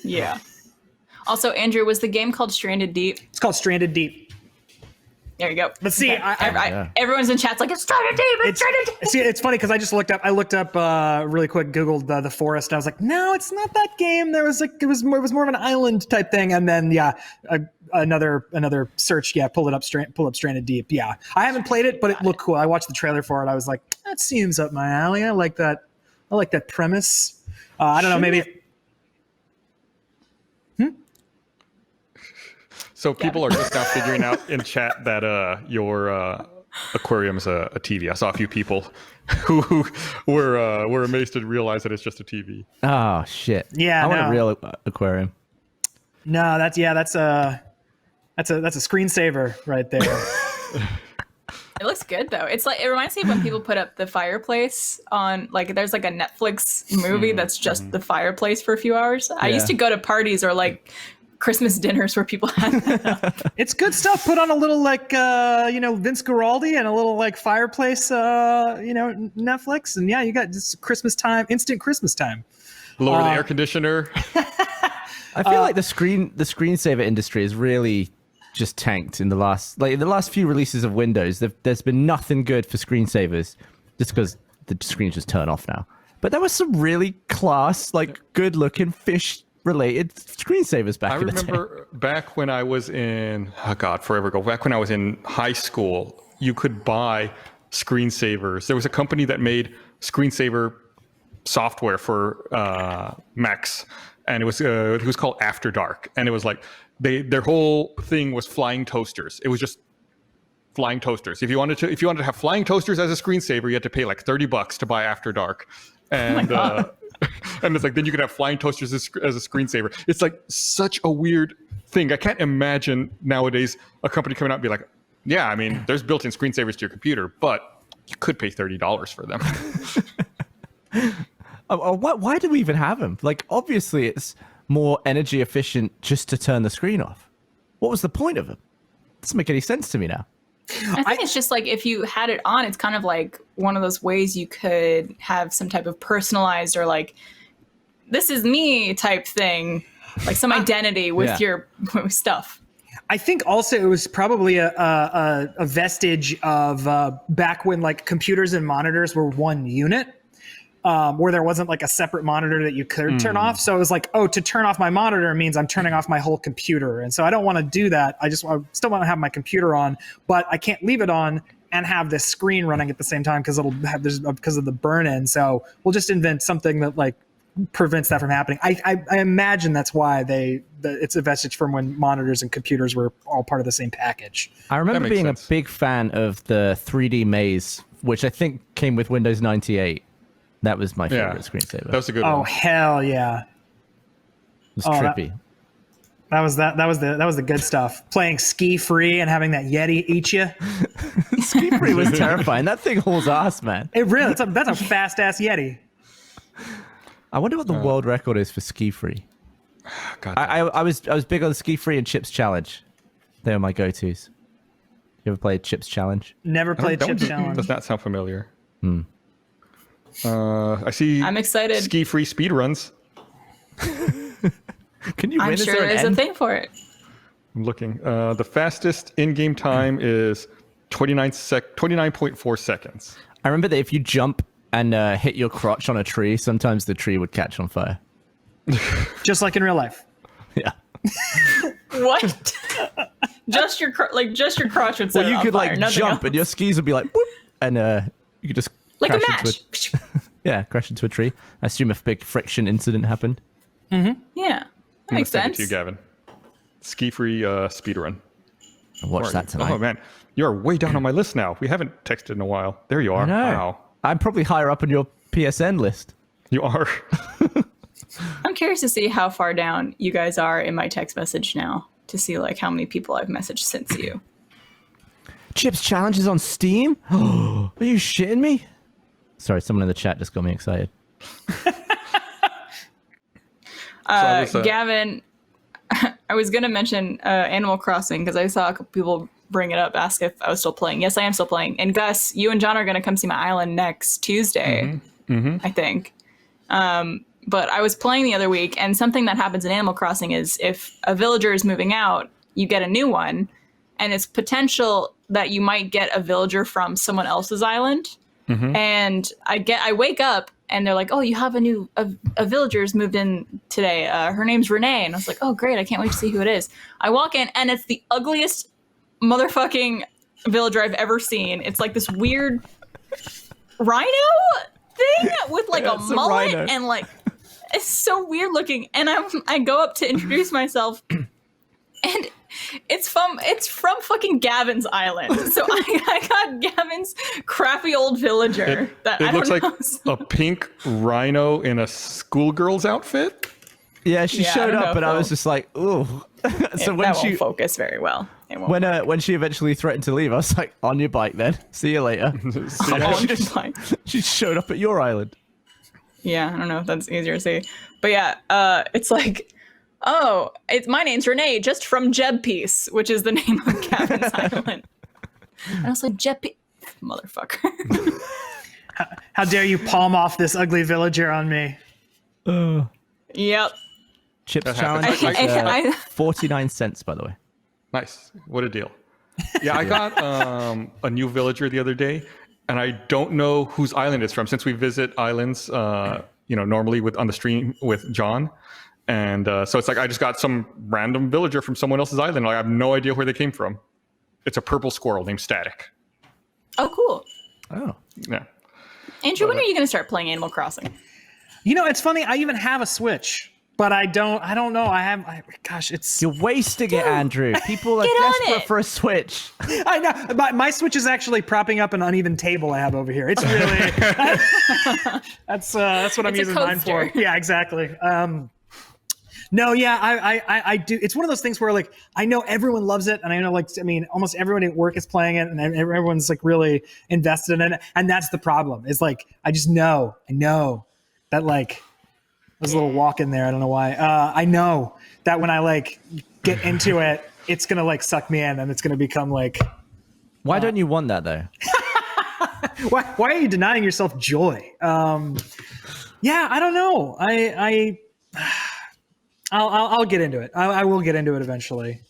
Yeah. Also, Andrew, was the game called Stranded Deep? It's called Stranded Deep. There you go. But see, Okay. Everyone's in chat's like, it's Stranded Deep. It's Stranded Deep. See, it's funny because I looked up really quick, Googled the forest. And I was like, no, it's not that game. There was like it was more of an island type thing. And then another search, pull up Stranded Deep. Yeah, I haven't played it, but it looked cool. I watched the trailer for it. I was like, that seems up my alley. I like that premise. I don't know, maybe. So people are just now figuring out in chat that your aquarium is a TV. I saw a few people who were amazed to realize that it's just a TV. Oh shit! Yeah, I want a real aquarium. No, that's a screensaver right there. It looks good though. It's like, it reminds me of when people put up the fireplace on, like, there's like a Netflix movie that's just the fireplace for a few hours. I used to go to parties or like Christmas dinners where people had that up. It's good stuff. Put on a little like Vince Guaraldi and a little like fireplace Netflix, and you got this Christmas time, instant Christmas time. Lower the air conditioner. I feel like the screensaver industry has really just tanked in the last few releases of Windows. There's been nothing good for screensavers, just because the screens just turn off now. But there was some really class, like good-looking fish-related screensavers back in the day. I remember back when I was in forever ago. Back when I was in high school, you could buy screensavers. There was a company that made screensaver software for Macs, and it was called After Dark, and it was like their whole thing was flying toasters. It was just flying toasters. If you wanted to have flying toasters as a screensaver, you had to pay like $30 to buy After Dark, and and it's like then you could have flying toasters as a screensaver. It's like such a weird thing. I can't imagine nowadays a company coming out and be like, yeah, I mean, there's built-in screensavers to your computer, but you could pay $30 for them. Why do we even have them? Like, obviously, it's more energy efficient just to turn the screen off. What was the point of them? Doesn't make any sense to me now. I think it's just like, if you had it on, it's kind of like one of those ways you could have some type of personalized or like, this is me type thing, like some identity with your stuff. I think also it was probably a vestige of back when like computers and monitors were one unit, where there wasn't like a separate monitor that you could turn off. So it was like, oh, to turn off my monitor means I'm turning off my whole computer. And so I don't want to do that. I still want to have my computer on, but I can't leave it on and have this screen running at the same time because because of the burn in. So we'll just invent something that like prevents that from happening. I imagine that's why it's a vestige from when monitors and computers were all part of the same package. I remember being sense. a big fan of the 3D maze, which I think came with Windows 98. That was my favorite screensaver. That was a good Oh one. hell yeah! It was that- trippy. That was the good stuff. Playing ski free and having that Yeti eat you. Ski Free was terrifying. That thing hauls ass, man. It really that's a fast ass Yeti. I wonder what the world record is for Ski Free. God, I was big on Ski Free and Chips Challenge. They were my go-tos. You ever played Chips Challenge? Never played Chips Challenge. Does not sound familiar. I see. I'm excited. Ski-free speed runs. Can you win? I'm Is sure there an there's a end? thing for it. I'm looking. The fastest in-game time is 29.4 seconds. I remember that if you jump and hit your crotch on a tree, sometimes the tree would catch on fire. Just like in real life. Yeah. What? just your crotch would set Well, it you on could fire, like nothing jump else. and your skis would be like, whoop, and you could just Like a crash match. into crash into a tree. I assume a big friction incident happened. Yeah, that I'm makes gonna send it sense. to you, Gavin. Ski-free speed run. I'll watch that tonight. Oh man, you are way down on my list now. We haven't texted in a while. There you are. I know. Wow, I'm probably higher up on your PSN list. you are. I'm curious to see how far down you guys are in my text message now, to see like how many people I've messaged since you. Chips Challenge is on Steam? Are you shitting me? Sorry, someone in the chat just got me excited. Gavin, I was going to mention Animal Crossing because I saw a couple people bring it up, ask if I was still playing. Yes, I am still playing. And Gus, you and John are going to come see my island next Tuesday, I think. But I was playing the other week, and something that happens in Animal Crossing is if a villager is moving out, you get a new one, and it's potential that you might get a villager from someone else's island. And I wake up and they're like, oh, you have a villager's moved in today. Her name's Renee. And I was like, oh, great. I can't wait to see who it is. I walk in and it's the ugliest motherfucking villager I've ever seen. It's like this weird rhino thing with like a it's a mullet rhino. and like, it's so weird looking. And I go up to introduce myself and it's from fucking Gavin's island. So I got Gavin's crappy old villager. It looks like a pink rhino in a schoolgirl's outfit. Yeah, she Yeah, I showed don't know up and if I was they'll- just like, ooh. So when that she won't focus very well. It won't. when she eventually threatened to leave, I was like, on your bike then. See you later. On just like, She showed up at your island. yeah, I don't know if that's easier to say, but yeah, it's like, oh, my name's Renee, just from Jeb Piece, which is the name of Gavin's island. And I was like, Jeb Piece, motherfucker. How dare you palm off this ugly villager on me? Yep. Chips That Challenge happens. is I- 49 cents, by the way. Nice. What a deal. Yeah, I got a new villager the other day, and I don't know whose island it's from since we visit islands, normally on the stream with John. And so it's like I just got some random villager from someone else's island. I have no idea where they came from. It's a purple squirrel named Static. Oh, cool. Oh. Yeah. Andrew, when are you going to start playing Animal Crossing? You know, it's funny. I even have a Switch, but I don't know. Gosh, it's. You're wasting it, Andrew. People are get on desperate it. for a Switch. I know. My Switch is actually propping up an uneven table I have over here. It's really. that's what I'm It's a using mine for. coaster. Yeah, exactly. No, yeah, I do. It's one of those things where like I know everyone loves it, and I know almost everyone at work is playing it, and everyone's like really invested in it. And that's the problem. Is like I know that like there's a little walk in there. I don't know why. I know that when I like get into it, it's gonna like suck me in, and it's gonna become like. Why don't you want that, though? Why are you denying yourself joy? Yeah, I don't know. I'll get into it. I will get into it eventually.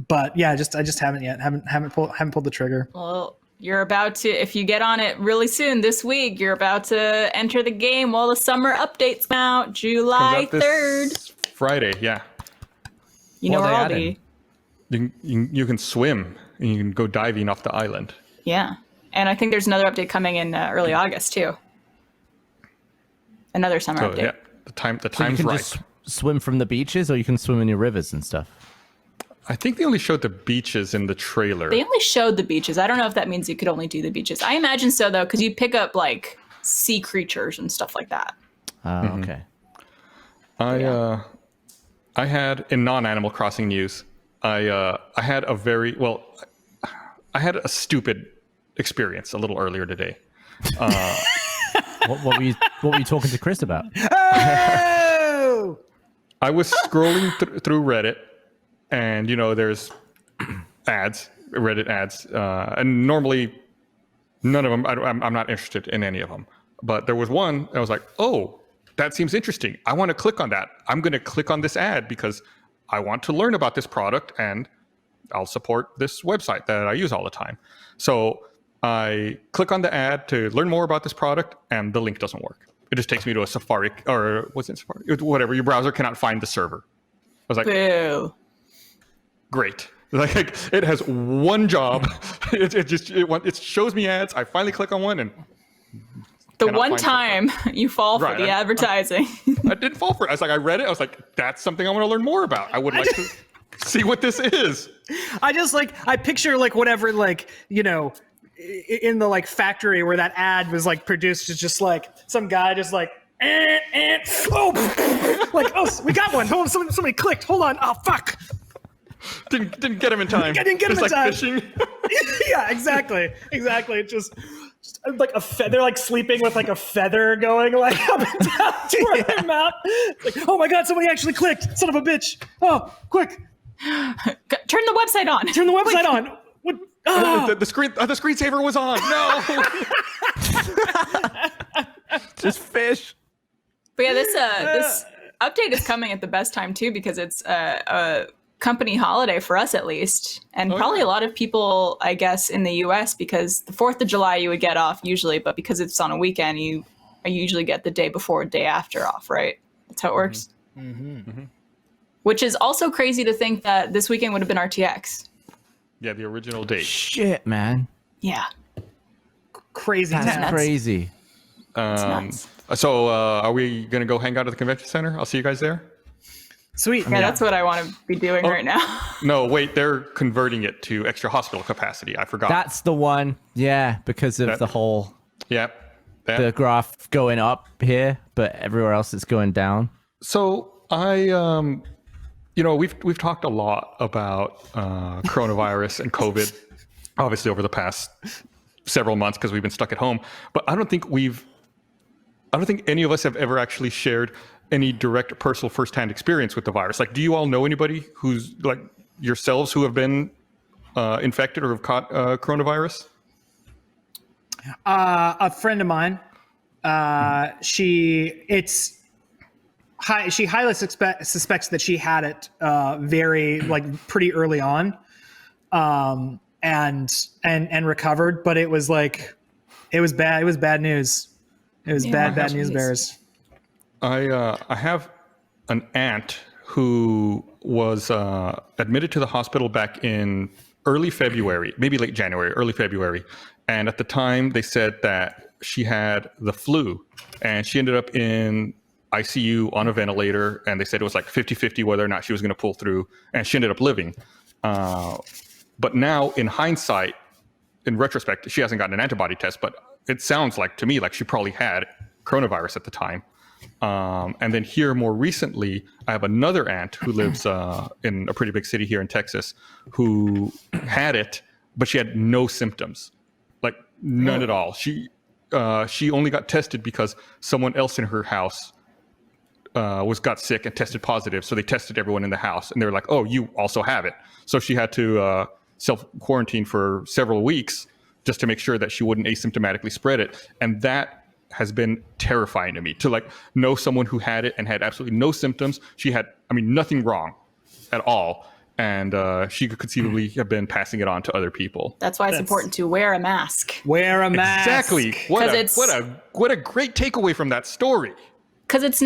But yeah, I just haven't yet. Haven't pulled the trigger. Well, you're about to, if you get on it really soon this week, you're about to enter the game while the summer updates come out, July Comes out 3rd. this Friday, yeah. You know What where are I'll they be. You can swim and you can go diving off the island. Yeah. And I think there's another update coming in early August too. Another summer So update. yeah, the So you time's can right. just swim from the beaches, or you can swim in your rivers and stuff. I think they only showed the beaches in the trailer. They only showed the beaches. I don't know if that means you could only do the beaches. I imagine so though, because you pick up like sea creatures and stuff like that. Oh, okay. I had in non-Animal Crossing news. I had I had a stupid experience a little earlier today. What were you talking to Chris about? Oh! I was scrolling through Reddit, and there's Reddit ads, and normally none of them. I'm not interested in any of them. But there was one. I was like, oh, that seems interesting. I want to click on that. I'm going to click on this ad because I want to learn about this product, and I'll support this website that I use all the time. So I click on the ad to learn more about this product, and the link doesn't work. It just takes me to a Safari, or what's it, Safari? Whatever. Your browser cannot find the server. I was like, Boo. great. Like it has one job. It shows me ads. I finally click on one, and The cannot one find time you fall for Right, the advertising. I didn't fall for it. I read it. I was like, that's something I want to learn more about. I would like to see what this is. I picture whatever in the factory where that ad was produced is just some guy just oh we got one. Hold on, somebody clicked. Hold on. Oh fuck. Didn't get him in time. I didn't get him in It's time. like fishing. Yeah, exactly. It's just like they're sleeping with a feather going up and down toward their mouth. It's like, oh my god, somebody actually clicked. Son of a bitch. Oh, quick. Turn the website on. Turn the website on. What? Oh. The screensaver was on. No. Just fish. But yeah, this update is coming at the best time too, because it's a company holiday for us at least, and probably a lot of people, I guess, in the U.S. because the 4th of July you would get off usually, but because it's on a weekend, you usually get the day before, day after off, right? That's how it works. Which is also crazy to think that this weekend would have been RTX. Yeah, the original date. Shit, man. Yeah. Crazy. That's town. crazy. Nuts. So are we gonna go hang out at the convention center? I'll see you guys there. Sweet. Yeah, that's what I want to be doing right now. No, wait, they're converting it to extra hospital capacity. I forgot. That's the one. Yeah, because of the whole Yeah. the graph going up here, but everywhere else it's going down. So we've talked a lot about coronavirus and COVID, obviously over the past several months because we've been stuck at home. But I don't think any of us have ever actually shared any direct personal firsthand experience with the virus. Do you all know anybody who's yourselves who have been infected or have caught coronavirus? A friend of mine. She highly suspects that she had it very pretty early on, and recovered. But it was bad. It was bad news. It was bad news bears. I have an aunt who was admitted to the hospital back in early February, maybe late January, early February. And at the time, they said that she had the flu, and she ended up in ICU on a ventilator. And they said it was 50-50 whether or not she was going to pull through, and she ended up living. But now, in hindsight, in retrospect, she hasn't gotten an antibody test, but it sounds to me like she probably had coronavirus at the time. And then here more recently, I have another aunt who lives in a pretty big city here in Texas who had it, but she had no symptoms, none at all. She only got tested because someone else in her house got sick and tested positive. So they tested everyone in the house, and they were like, "Oh, you also have it." So she had to self-quarantine for several weeks just to make sure that she wouldn't asymptomatically spread it. And that has been terrifying to me, to know someone who had it and had absolutely no symptoms. She had, nothing wrong at all. and she could conceivably have been passing it on to other people. That's why it's important to wear a mask. Wear a mask. Exactly. What a great takeaway from that story. Because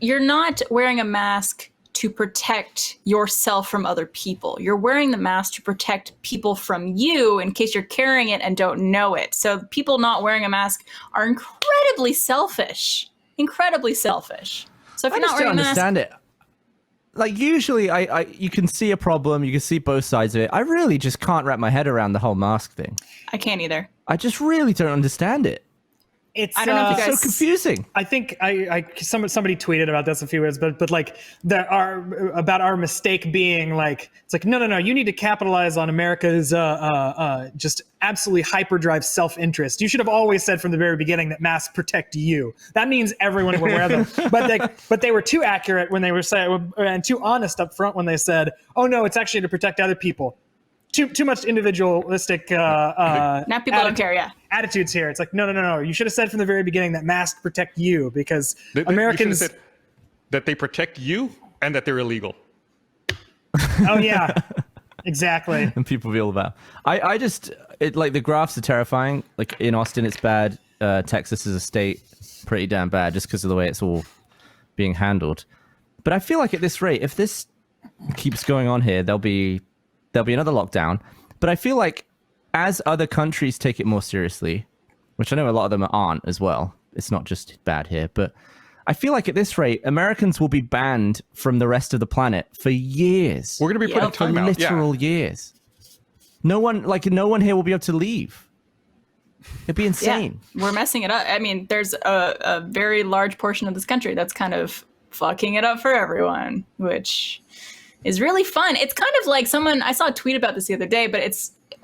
you're not wearing a mask to protect yourself from other people. You're wearing the mask to protect people from you in case you're carrying it and don't know it. So people not wearing a mask are incredibly selfish. Incredibly selfish. So if you're not wearing a mask, understand it. Like usually you can see a problem, you can see both sides of it. I really just can't wrap my head around the whole mask thing. I can't either. I just really don't understand it. It's I don't know if you It's guys so confusing. I think somebody tweeted about this a few years, but like about our mistake being like, it's like no, you need to capitalize on America's just absolutely hyperdrive self-interest. You should have always said from the very beginning that masks protect you. That means everyone would wear them. But they were too accurate when they were saying, and too honest up front when they said, oh no, it's actually to protect other people. Too much individualistic now people don't care. Yeah. attitudes here. It's like no. You should have said from the very beginning that masks protect you because You should have Americans. said that they protect you and that they're illegal. Oh yeah, exactly. And people feel bad. I just like the graphs are terrifying. Like in Austin, it's bad. Texas is a state, pretty damn bad, just because of the way it's all being handled. But I feel like at this rate, if this keeps going on here, there'll be another lockdown. But I feel like as other countries take it more seriously, which I know a lot of them aren't as well. It's not just bad here, but I feel like at this rate, Americans will be banned from the rest of the planet for years. We're going to be put in for timeout. literal years. No one here will be able to leave. It'd be insane. Yeah, we're messing it up. I mean, there's a very large portion of this country that's kind of fucking it up for everyone, which is really fun. It's kind of like I saw a tweet about this the other day, but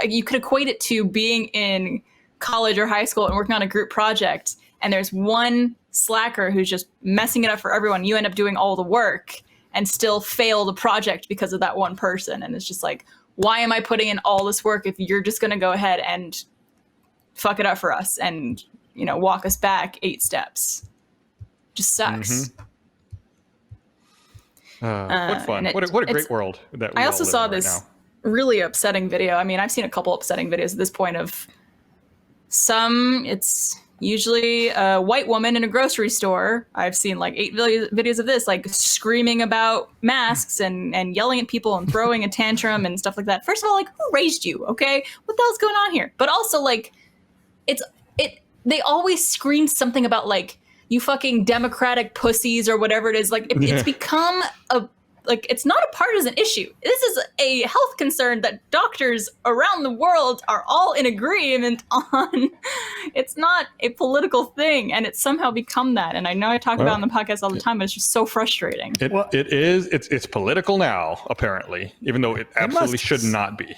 you could equate it to being in college or high school and working on a group project, and there's one slacker who's just messing it up for everyone. You end up doing all the work and still fail the project because of that one person. And it's just like, why am I putting in all this work if you're just going to go ahead and fuck it up for us and, walk us back 8 steps? Just sucks. Mm-hmm. What fun. What a great world that we I all also live saw in right this now. really upsetting video. I mean, I've seen a couple upsetting videos at this point of it's usually a white woman in a grocery store. I've seen like 8 videos of this, like screaming about masks and yelling at people and throwing a tantrum and stuff like that. First of all, like, who raised you? Okay. What the hell's going on here? But also like, they always scream something about like, you fucking Democratic pussies or whatever it is. Like it's become it's not a partisan issue. This is a health concern that doctors around the world are all in agreement on. It's not a political thing, and it's somehow become that. And I know I talk about it on the podcast all the time, but it's just so frustrating. It's political now, apparently, even though it absolutely should not be.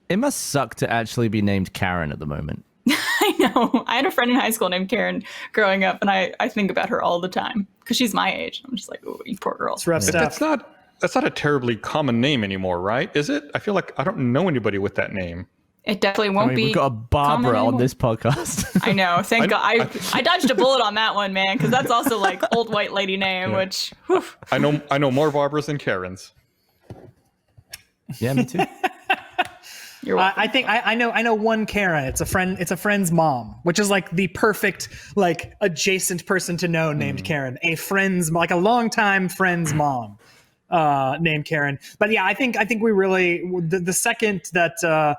It must suck to actually be named Karen at the moment. I know. I had a friend in high school named Karen growing up, and I think about her all the time because she's my age. I'm just like, oh, you poor girl. It's rough stuff. That's not a terribly common name anymore, right? Is it? I feel like I don't know anybody with that name. It definitely won't be. We've got a Barbara on this podcast. I know. Thank God. I dodged a bullet on that one, man, because that's also like old white lady name, which. Whew. I know more Barbaras than Karens. Yeah, me too. You're welcome. I think I know one Kara. It's a friend's mom, which is like the perfect like adjacent person to know named Karen. A friend's, like a longtime friend's mom named Karen. But yeah, I think we really the second that the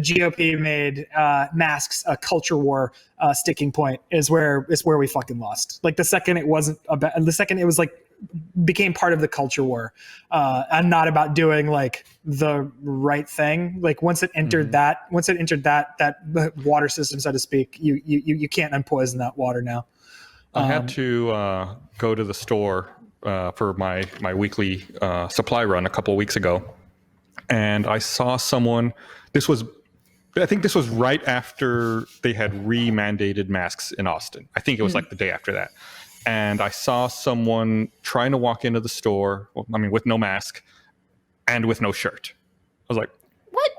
GOP made masks a culture war sticking point is where we fucking lost. Like the second it wasn't about, the second it was like became part of the culture war and not about doing like the right thing. Like once it entered that water system, so to speak, you can't unpoison that water now. I had to go to the store for my weekly supply run a couple of weeks ago, and I saw someone. I think this was right after they had re-mandated masks in Austin. I think it was like the day after that. And I saw someone trying to walk into the store, with no mask and with no shirt. I was like, What?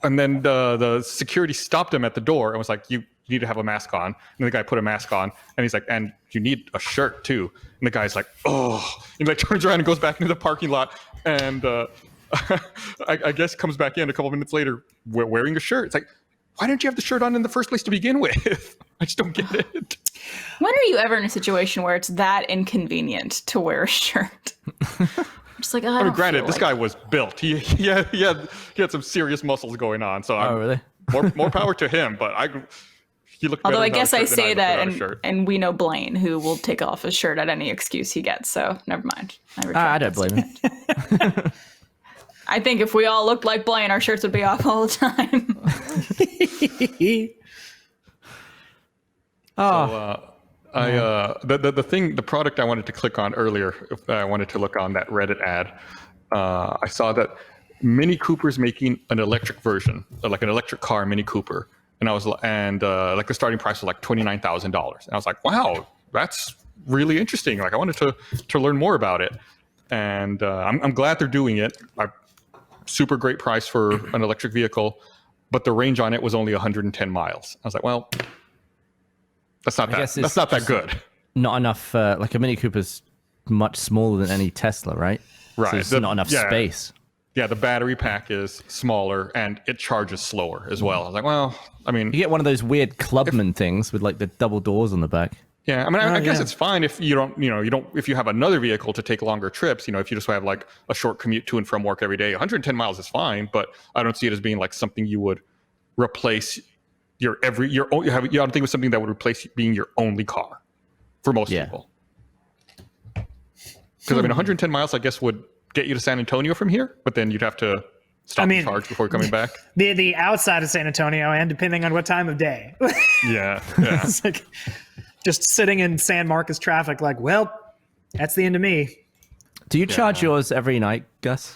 And then the security stopped him at the door and was like, you you need to have a mask on. And the guy put a mask on, and he's like, and you need a shirt too. And the guy's like, oh, and like turns around and goes back into the parking lot, and I guess comes back in a couple minutes later wearing a shirt. It's like, why didn't you have the shirt on in the first place to begin with? I just don't get it. When are you ever in a situation where it's that inconvenient to wear a shirt? Just like, I mean, granted, this guy was built. He had some serious muscles going on. So really? more power to him. But he looked. Although better I guess I without a shirt than say look that, without a shirt. and we know Blaine, who will take off his shirt at any excuse he gets. So never mind. I don't blame him. I think if we all looked like Blaine, our shirts would be off all the time. The product I wanted to click on earlier, I wanted to look on that Reddit ad. I saw that Mini Cooper's making an electric version, like an electric car Mini Cooper, and like the starting price was like $29,000. And I was like, wow, that's really interesting. Like I wanted to learn more about it, and I'm glad they're doing it. Super great price for an electric vehicle, but the range on it was only 110 miles. I was like, well, that's not that good. Not enough. Like a Mini Cooper's much smaller than any Tesla, right? Right. So there's not enough space. Yeah, the battery pack is smaller and it charges slower as well. I was like, well, I mean, You get one of those weird Clubman things with like the double doors on the back. yeah, I mean, I guess it's fine if you don't, if you have another vehicle to take longer trips, if you just have like a short commute to and from work every day, 110 miles is fine, but I don't see it as being like something you would replace I don't think it was something that would replace being your only car for most people. Because I mean, 110 miles, I guess, would get you to San Antonio from here, but then you'd have to stop and charge before coming back. The outside of San Antonio, and depending on what time of day. Yeah. It's like just sitting in San Marcos traffic, like, well, that's the end of me. Do you charge yours every night, Gus?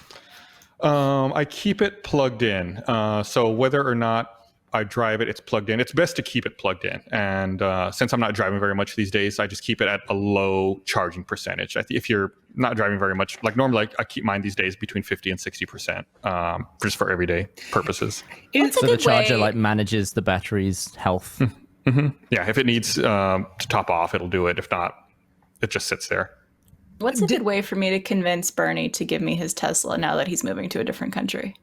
I keep it plugged in. So whether or not I drive it, it's plugged in. It's best to keep it plugged in. And since I'm not driving very much these days, I just keep it at a low charging percentage. If you're not driving very much, like normally I keep mine these days between 50 and 60%, just for everyday purposes. So the charger like manages the battery's health. Mm-hmm. Yeah, if it needs to top off, it'll do it. If not, it just sits there. What's a good way for me to convince Bernie to give me his Tesla now that he's moving to a different country?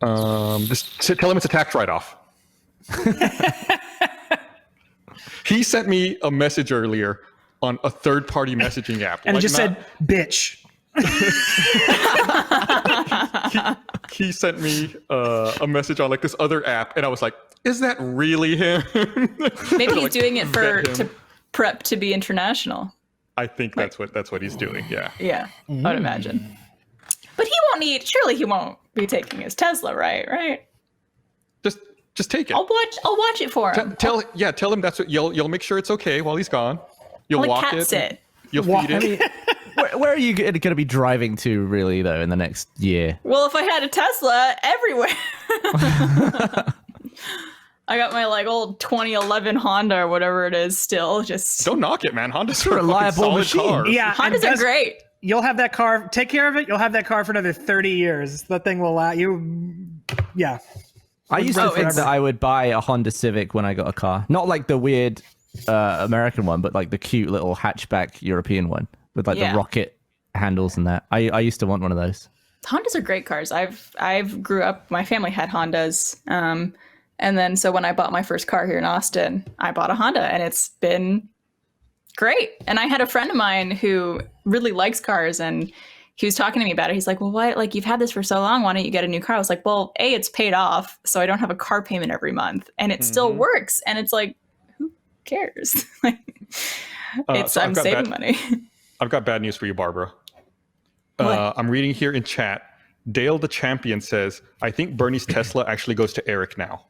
Just tell him it's a tax write-off. He sent me a message earlier on a third-party messaging app. And it just said, bitch. He sent me a message on like this other app, and I was like, is that really him? Maybe he's doing it to prep to be international. I think that's what he's doing. Yeah. Yeah, I would imagine. But surely he won't be taking his Tesla, right? Just take it. I'll watch it for him. Tell him that's what you'll make sure it's okay while he's gone. You'll walk it. Sit. You'll feed it. I mean, where are you going to be driving to really though in the next year? Well, if I had a Tesla, everywhere. I got my like old 2011 Honda or whatever it is still. Just don't knock it, man. Honda's a reliable machine. Car. Yeah, Hondas are great. You'll have that car. Take care of it. You'll have that car for another 30 years. That thing will allow you. Yeah. I used to think that I would buy a Honda Civic when I got a car. Not like the weird American one, but like the cute little hatchback European one with like the rocket handles and that. I used to want one of those. Hondas are great cars. I've grew up, my family had Hondas. And then so when I bought my first car here in Austin, I bought a Honda and it's been great. And I had a friend of mine who really likes cars and he was talking to me about it. He's like, well, why, like, you've had this for so long. Why don't you get a new car? I was like, well, A, it's paid off. So I don't have a car payment every month and it still works. And it's like, who cares? I'm saving money. I've got bad news for you, Barbara. I'm reading here in chat. Dale the Champion says, I think Bernie's Tesla actually goes to Eric now.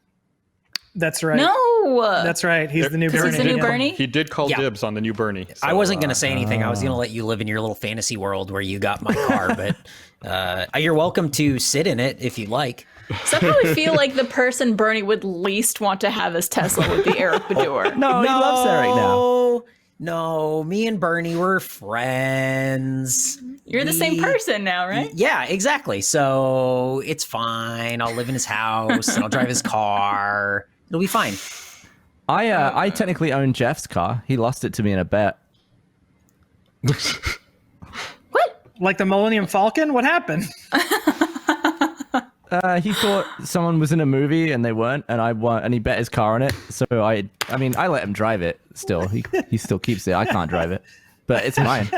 That's right. No. That's right. He's the new Bernie. He's the new Bernie? He did call dibs on the new Bernie. So, I wasn't going to say anything. I was going to let you live in your little fantasy world where you got my car, but you're welcome to sit in it if you like. So I probably feel like the person Bernie would least want to have his Tesla would be Eric Bedour. No, he loves Eric now. No, me and Bernie were friends. You're the same person now, right? Yeah, exactly. So it's fine. I'll live in his house and I'll drive his car. It'll be fine. I technically own Jeff's car. He lost it to me in a bet. What? Like the Millennium Falcon? What happened? He thought someone was in a movie and they weren't, and I won, and he bet his car on it. So I mean, I let him drive it. Still, he still keeps it. I can't drive it, but it's mine.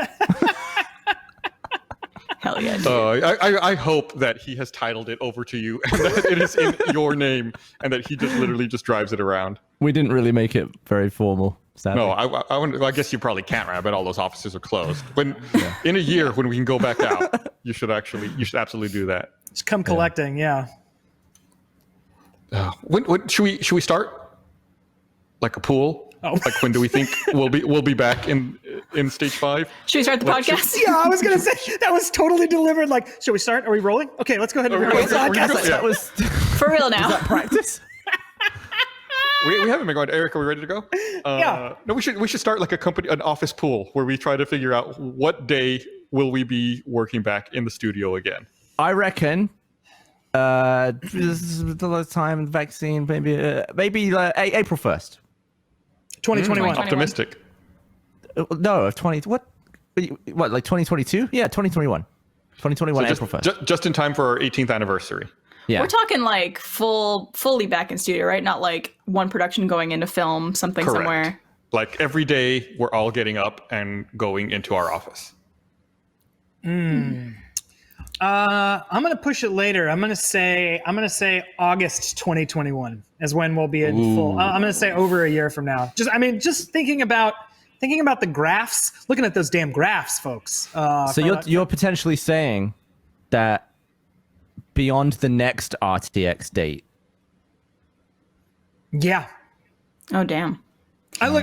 Hell yeah. Dude. I hope that he has titled it over to you and that it is in your name and that he just literally just drives it around. We didn't really make it very formal. Sadly. No, I guess you probably can't, right? I bet all those offices are closed. When in a year when we can go back out, you should absolutely do that. Just come collecting, yeah. When should we start? Like a pool? Oh. Like when do we think we'll be back in stage 5? Should we start the podcast? Yeah, I was gonna say that was totally delivered. Like, should we start? Are we rolling? Okay, let's go ahead and record the podcast. That was For real now. practice. We haven't been going. Eric, are we ready to go? Yeah. No, we should start like an office pool where we try to figure out what day will we be working back in the studio again. I reckon. This is the last time vaccine, maybe April 1st. 2021. Optimistic. No, of 20. What, like 2022? Yeah, 2021. 2021, April 1st. Just in time for our 18th anniversary. Yeah. We're talking like fully back in studio, right? Not like one production going into film, something Correct. somewhere. Like every day, we're all getting up and going into our office. I'm gonna push it later. I'm gonna say August 2021 is when we'll be in full. I'm gonna say over a year from now. Just thinking about the graphs, looking at those damn graphs, folks. So you're potentially saying that beyond the next RTX date. Yeah. Oh damn. I'm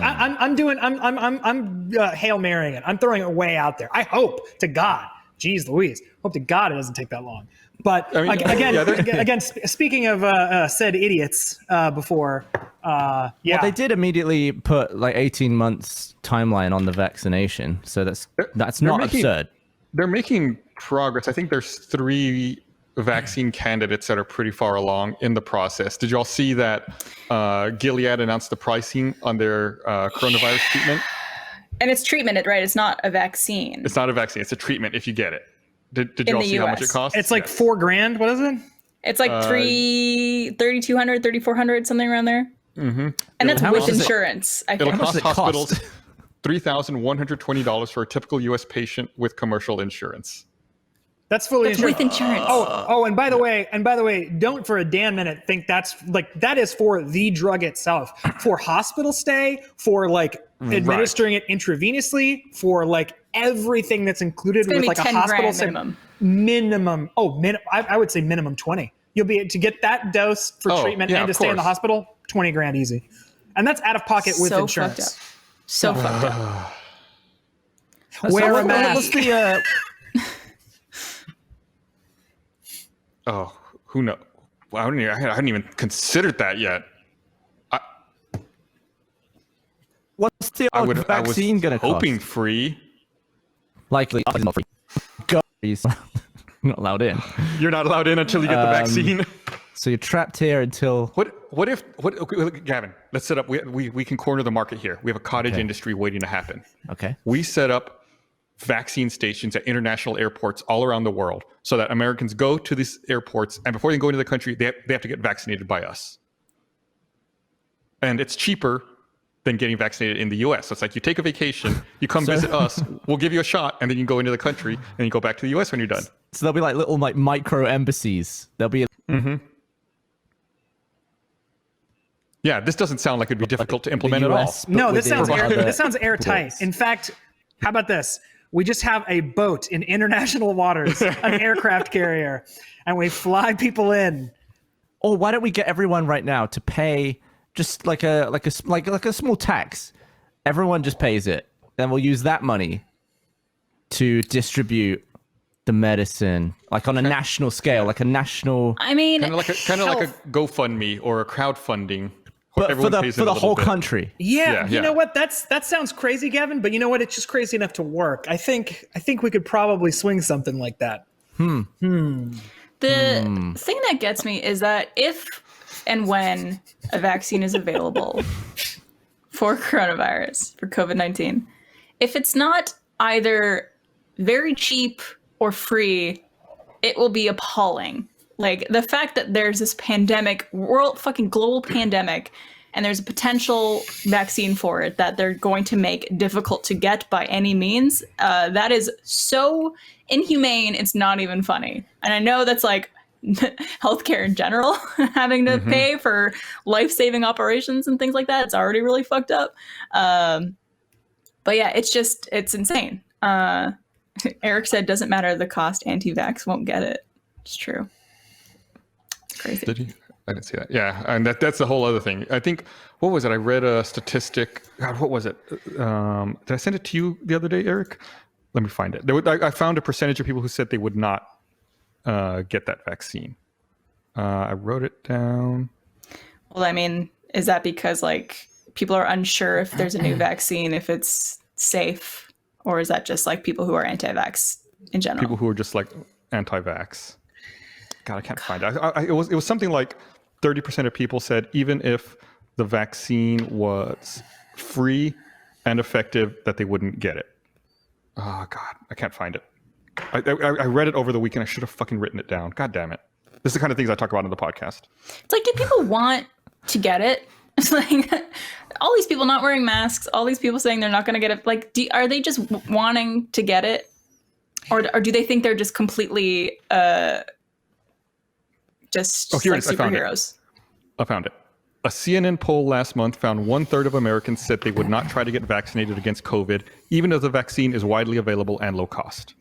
Hail Marrying it. I'm throwing it way out there. I hope to God, geez Louise, hope to God it doesn't take that long. But I mean, again, speaking of said idiots before, yeah. Well, they did immediately put like 18 months timeline on the vaccination, so that's not absurd. They're making progress. I think there's 3 vaccine candidates that are pretty far along in the process. Did you all see that Gilead announced the pricing on their coronavirus treatment? And it's treatment, right? It's not a vaccine. It's not a vaccine. It's a treatment if you get it. Did you all see how much it costs? It's like $4,000. What is it? It's like $3,200, $3,400, something around there. Mm-hmm. And that's How with much is it? insurance. I It'll think. cost does it cost? hospitals $3,120 for a typical U.S. patient with commercial insurance. That's fully That's insured. with insurance. And by the way, don't for a damn minute think that is for the drug itself. For hospital stay, for like administering it intravenously, for like everything that's included with like a hospital stay. Minimum. I would say minimum 20. You'll be to get that dose for treatment and to stay in the hospital, $20,000 easy. And that's out of pocket with insurance. So fucked up. Wear a mask. What's the Oh, who knows? Well, I hadn't even considered that yet. what's the I vaccine was gonna cost? hoping free. Likely not free. Go. He's not allowed in. You're not allowed in until you get the vaccine. So you're trapped here until. What if Gavin? Let's set up. We can corner the market here. We have a cottage industry waiting to happen. Okay. We set up vaccine stations at international airports all around the world so that Americans go to these airports and before they go into the country, they have to get vaccinated by us. And it's cheaper than getting vaccinated in the US. So it's like you take a vacation, you come visit us, we'll give you a shot, and then you go into the country and you go back to the US when you're done. So there'll be like little like micro embassies. There'll be. Yeah, this doesn't sound like it'd be difficult to implement at all. US, but No, this within sounds airtight. ports. In fact, how about this? We just have a boat in international waters, an aircraft carrier, and we fly people in. Or why don't we get everyone right now to pay just like a small tax? Everyone just pays it. Then we'll use that money to distribute the medicine, like on a national scale, like a national. I mean, Kind of like a GoFundMe or a crowdfunding. But for Everyone the pays in a whole little bit. country. Yeah, you yeah. know what? that sounds crazy, Gavin. But you know what? It's just crazy enough to work. I think we could probably swing something like that. the thing that gets me is that if and when a vaccine is available, for coronavirus, for COVID-19. If it's not either very cheap or free, it will be appalling. Like the fact that there's this pandemic, fucking global pandemic, and there's a potential vaccine for it that they're going to make difficult to get by any means, that is so inhumane, it's not even funny. And I know that's like healthcare in general, having to pay for life-saving operations and things like that. It's already really fucked up. But yeah, it's insane. Eric said, doesn't matter the cost, anti-vax won't get it. It's true. It's crazy. Did he? I didn't see that. Yeah, and that's the whole other thing. I think, what was it? I read a statistic. God, what was it? Did I send it to you the other day, Eric? Let me find it. I found a percentage of people who said they would not get that vaccine. I wrote it down. Well, I mean, is that because like people are unsure if there's a new vaccine, if it's safe, or is that just like people who are anti-vax in general? People who are just like anti-vax. God, I can't find it. It was something like 30% of people said even if the vaccine was free and effective, that they wouldn't get it. Oh God, I can't find it. I read it over the weekend. I should have fucking written it down. God damn it. This is the kind of things I talk about on the podcast. It's like, do people want to get it? It's like all these people not wearing masks, all these people saying they're not going to get it. Like, are they just wanting to get it? Or do they think they're just completely just here like it is. superheroes? I found it. A CNN poll last month found 1/3 of Americans said they would not try to get vaccinated against COVID, even though the vaccine is widely available and low cost.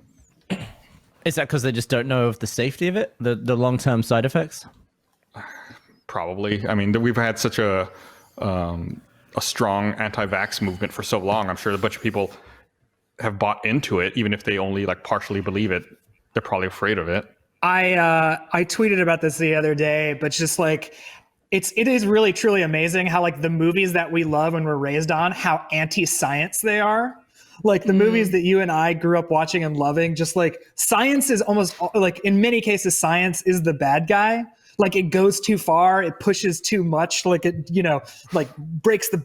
Is that because they just don't know of the safety of it, the long-term side effects? Probably. I mean, we've had such a strong anti-vax movement for so long. I'm sure a bunch of people have bought into it, even if they only like partially believe it. They're probably afraid of it. I tweeted about this the other day, but just like it is really truly amazing how like the movies that we love and we're raised on, how anti-science they are. Like the movies that you and I grew up watching and loving, just like science is almost like in many cases, science is the bad guy. Like it goes too far, it pushes too much, like it, like breaks the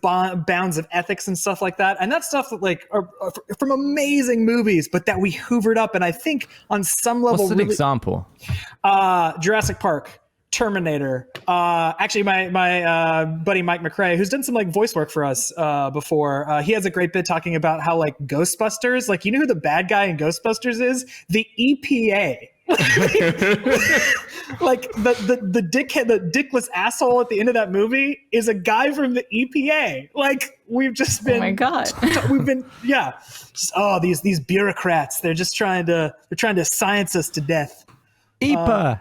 bounds of ethics and stuff like that. And that stuff that like are from amazing movies, but that we hoovered up. And I think on some level, What's an example? Jurassic Park, Terminator. Actually, my buddy Mike McRae, who's done some like voice work for us before, he has a great bit talking about how like Ghostbusters, like you know who the bad guy in Ghostbusters is? The EPA. Like the dickhead, the dickless asshole at the end of that movie is a guy from the EPA. Like we've just been, oh my God, we've been, these bureaucrats. They're just trying to science us to death. EPA.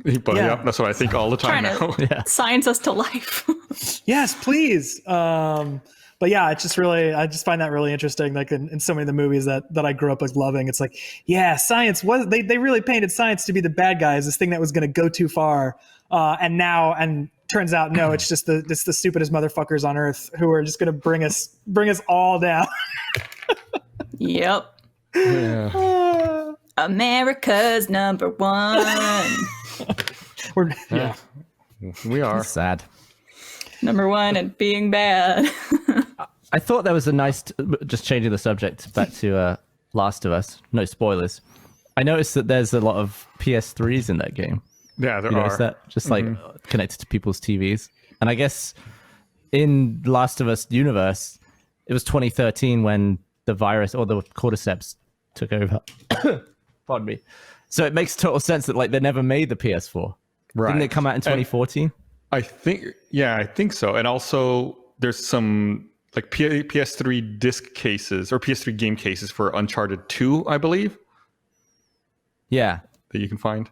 Yeah, that's what I think all the time now. Science us to life. Yes, please. But yeah, it's just really, I just find that really interesting. Like in so many of the movies that I grew up like loving, it's like, yeah, science was, they really painted science to be the bad guys, this thing that was going to go too far. And turns out, no, it's the stupidest motherfuckers on earth who are just going to bring us all down. Yep. Yeah. America's number one. We are. Sad. Number one and being bad. I thought there was a nice, just changing the subject back to Last of Us. No spoilers. I noticed that there's a lot of PS3s in that game. Yeah, there You are. notice that? Just like connected to people's TVs. And I guess in Last of Us universe, it was 2013 when the virus or the cordyceps took over. Pardon me. So it makes total sense that like they never made the PS4. Right. Didn't it come out in 2014? I think so. And also there's some like PS3 disc cases or PS3 game cases for Uncharted 2, I believe. Yeah. That you can find.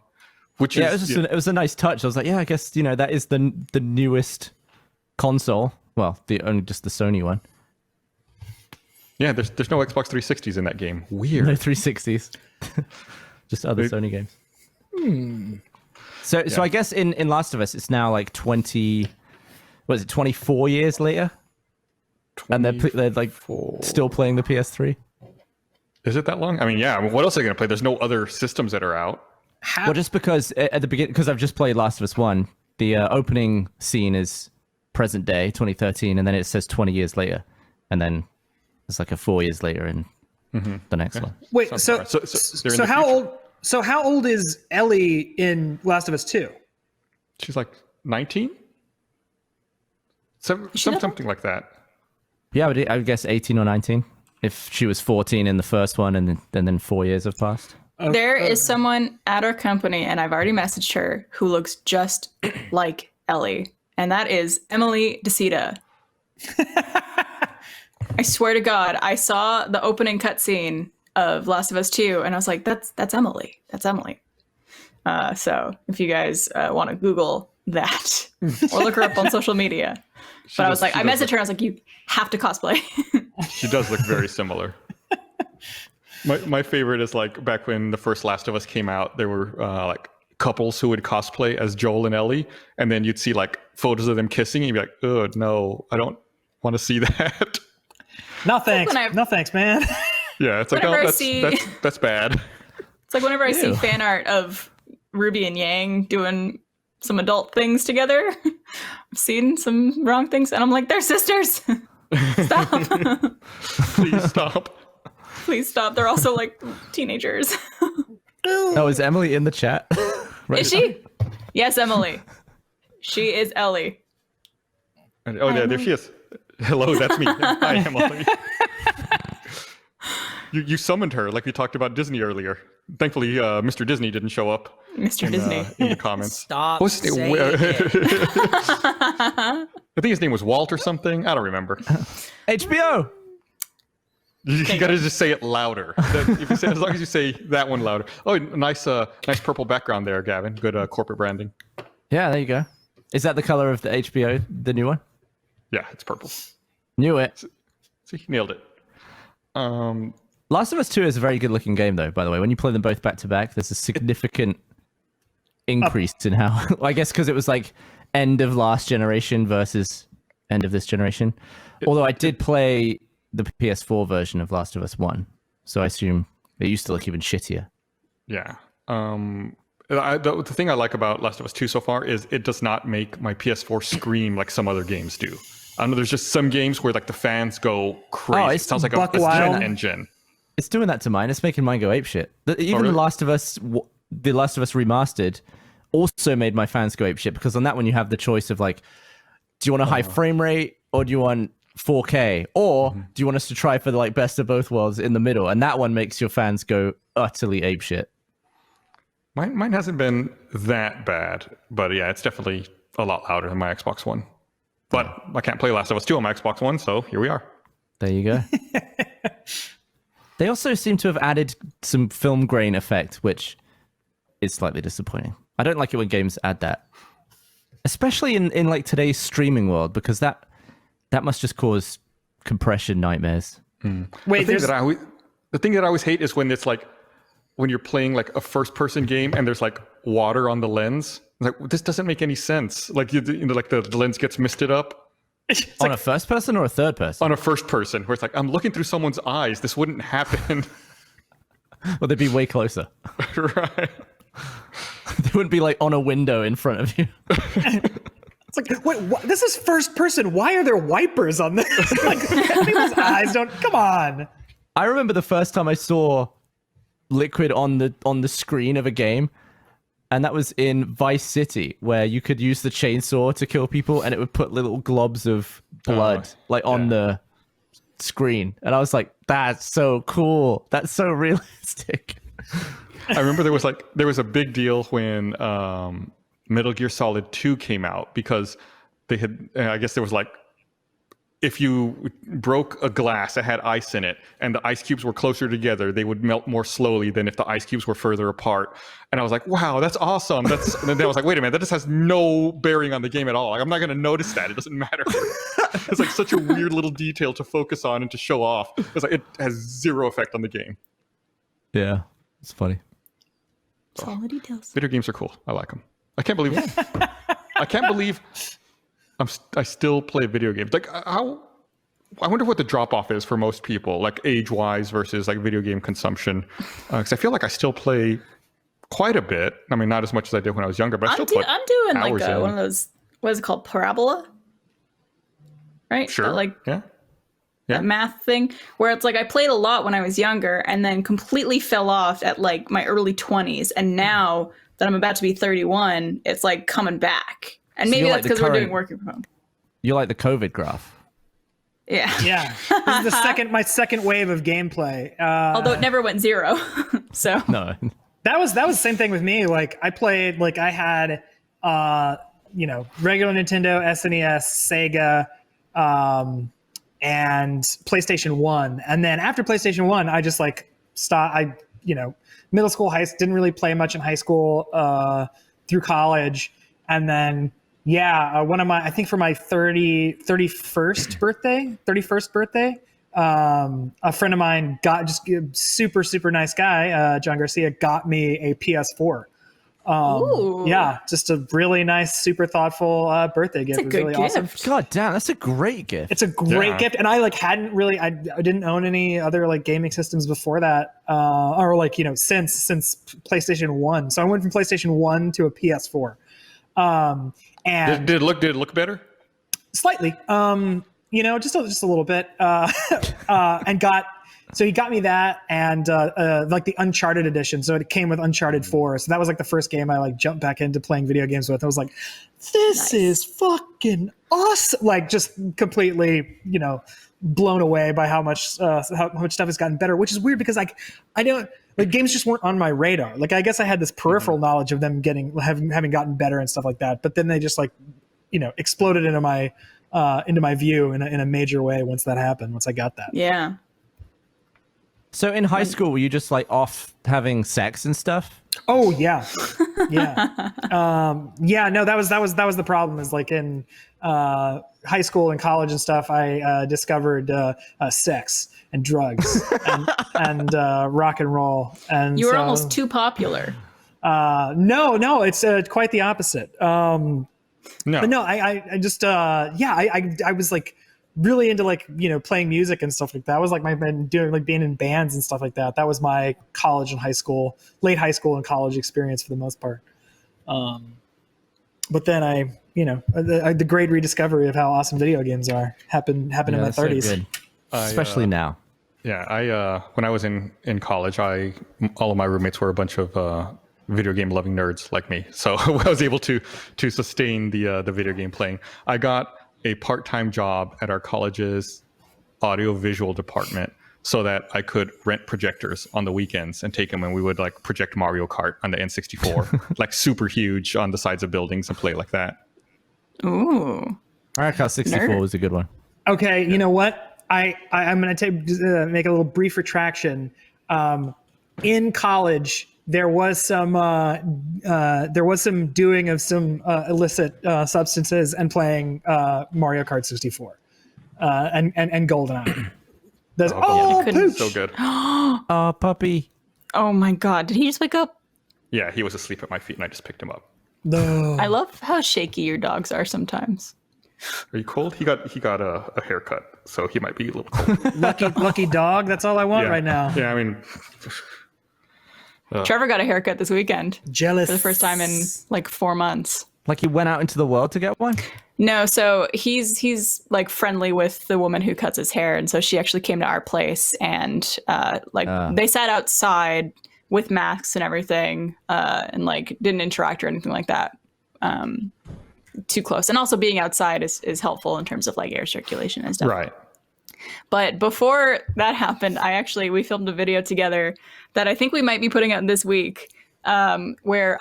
Which it was just it was a nice touch. I was like, yeah, I guess that is the newest console. Well, just the Sony one. Yeah, there's no Xbox 360s in that game. Weird. No 360s. Just other Sony games. So I guess in Last of Us, it's now like 24 years later? And they're like still playing the PS3? Is it that long? I mean, yeah. I mean, what else are they going to play? There's no other systems that are out. Well, just because at the beginning, because I've just played Last of Us 1, the opening scene is present day, 2013, and then it says 20 years later, and then it's like a 4 years later in the next one. Wait, Sounds so right. So they're in so the how future. old? So how old is Ellie in Last of Us 2? She's like 19? Something like that. Yeah, I would guess 18 or 19. If she was 14 in the first one, and then 4 years have passed. There is someone at our company, and I've already messaged her, who looks just like Ellie, and that is Emily DeCita. I swear to God, I saw the opening cutscene of Last of Us 2, and I was like, that's Emily. That's Emily. So if you guys want to Google that or look her up on social media. But I was like, I messaged her, I was like, you have to cosplay. She does look very similar. My favorite is like back when the first Last of Us came out, there were like couples who would cosplay as Joel and Ellie, and then you'd see like photos of them kissing, and you'd be like, "Oh no, I don't want to see that." No thanks. No thanks, man. Yeah, it's like, Whenever oh, I that's bad. It's like whenever I see fan art of Ruby and Yang doing some adult things together, I've seen some wrong things, and I'm like, they're sisters. Stop. Please stop. Please stop. They're also like teenagers. Oh, is Emily in the chat? Right. Is she? Yes, Emily. She is Ellie. Oh yeah, there she is. Hello, that's me. Hi, Emily. You summoned her like we talked about Disney earlier. Thankfully, Mr. Disney didn't show up. Mr. Disney. In the comments. Stop What's his saying name? it. I think his name was Walt or something. I don't remember. HBO. You gotta just say it louder. If you say, as long as you say that one louder. Oh, nice purple background there, Gavin. Good corporate branding. Yeah, there you go. Is that the color of the HBO, the new one? Yeah, it's purple. Knew it. See, nailed it. Last of Us 2 is a very good looking game, though, by the way. When you play them both back to back, there's a significant increase in how, I guess because it was like end of last generation versus end of this generation. Although I did play the PS4 version of Last of Us 1, so I assume it used to look even shittier. Yeah. The thing I like about Last of Us 2 so far is it does not make my PS4 scream like some other games do. I know there's just some games where like the fans go crazy. Oh, It it's sounds like buck a wild. jet engine. It's doing that to mine. It's making mine go apeshit. Even really? the Last of Us Remastered also made my fans go apeshit, because on that one you have the choice of like, do you want a high frame rate or do you want 4K, or do you want us to try for the like best of both worlds in the middle? And that one makes your fans go utterly apeshit. Mine hasn't been that bad, but yeah, it's definitely a lot louder than my Xbox One. But I can't play Last of Us 2 on my Xbox One, so here we are. There you go. They also seem to have added some film grain effect, which is slightly disappointing. I don't like it when games add that, especially in like today's streaming world, because that must just cause compression nightmares. Wait, The thing that I always hate is when it's like, when you're playing like a first-person game and there's like water on the lens. Like, this doesn't make any sense. Like, you know, like the lens gets misted up. On a first person or a third person? On a first person, where it's like, I'm looking through someone's eyes. This wouldn't happen. Well, they'd be way closer. Right. They wouldn't be like on a window in front of you. it's like, wait, what? This is first person. Why are there wipers on this? Like, people's eyes don't. Come on. I remember the first time I saw liquid on the screen of a game, and that was in Vice City, where you could use the chainsaw to kill people and it would put little globs of blood on the screen. And I was like, that's so cool. That's so realistic. I remember there was a big deal when Metal Gear Solid 2 came out, because they had, I guess there was like, if you broke a glass that had ice in it and the ice cubes were closer together, they would melt more slowly than if the ice cubes were further apart. And I was like, wow, that's awesome. And then I was like, wait a minute, that just has no bearing on the game at all. Like, I'm not going to notice that. It doesn't matter. It's like such a weird little detail to focus on and to show off. It's like, it has zero effect on the game. Yeah, it's funny. Small details. Video games are cool. I like them. I can't believe I still play video games. Like, I wonder what the drop off is for most people, like age wise versus like video game consumption. Because I feel like I still play quite a bit. I mean, not as much as I did when I was younger, but I still play. I'm doing like hours in. one of those. What is it called? Parabola. right? Sure. That, like Yeah. that math thing where it's like I played a lot when I was younger and then completely fell off at like my early 20s, and now that I'm about to be 31, it's like coming back. And So maybe you're that's like the because we're doing current- working from home. You're like the COVID graph. Yeah. Yeah, this is my second wave of gameplay. Although it never went zero. So No. That was the same thing with me. Like I played, like I had, regular Nintendo, SNES, Sega, and PlayStation 1. And then after PlayStation 1, I just like stopped. Middle school, didn't really play much in high school, through college. And then, I think for my 31st birthday, a friend of mine got just super, super nice guy, John Garcia, got me a PS4. Ooh. Yeah, just a really nice, super thoughtful birthday gift. It's a It was good really awesome. gift. God damn, that's a great gift. It's a great Yeah. gift, and I I didn't own any other like gaming systems before that, since PlayStation 1. So I went from PlayStation 1 to a PS4, and Did it look better? slightly, just a little bit, so he got me that, and like the Uncharted edition. So it came with Uncharted 4. So that was like the first game I like jumped back into playing video games with. I was like, this is fucking awesome. Like just completely, blown away by how much stuff has gotten better, which is weird because I don't, like, games just weren't on my radar. Like I guess I had this peripheral knowledge of them having gotten better and stuff like that, but then they just like, exploded into my view in a major way once that happened, once I got that. Yeah. So in high school, were you just like off having sex and stuff? Oh yeah, yeah, No, that was the problem. Is like in high school and college and stuff, I discovered sex and drugs and rock and roll. And You were so, almost too popular. no, it's quite the opposite. No. But no, I just I was like really into like playing music and stuff like that. I was like doing like being in bands and stuff like that. That was my college and late high school and college experience for the most part. But then the great rediscovery of how awesome video games are happened in my that's so 30s. good. Especially now. Yeah, I when I was in college, all of my roommates were a bunch of video game loving nerds like me, so I was able to sustain the video game playing. I got a part-time job at our college's audio visual department so that I could rent projectors on the weekends and take them, and we would like project Mario Kart on the N64, like super huge on the sides of buildings and play like that. Ooh. Mario Kart 64 Nerd. was a good one. Okay, you know what? I'm going to make a little brief retraction. In college, there was some doing of some illicit substances and playing Mario Kart 64 and GoldenEye. There's couldn't- So good. Oh, puppy. Oh my God. Did he just wake up? Yeah, he was asleep at my feet and I just picked him up. no. I love how shaky your dogs are sometimes. Are you cold? He got a haircut, so he might be a little cold. lucky dog. That's all I want right now. Yeah, I mean, Trevor got a haircut this weekend Jealous for the first time in like 4 months. Like he went out into the world to get one? No, so he's like friendly with the woman who cuts his hair, and so she actually came to our place, and they sat outside with masks and everything, and like didn't interact or anything like that too close. And also being outside is helpful in terms of like air circulation and stuff. right. But before that happened, we filmed a video together that I think we might be putting out this week, where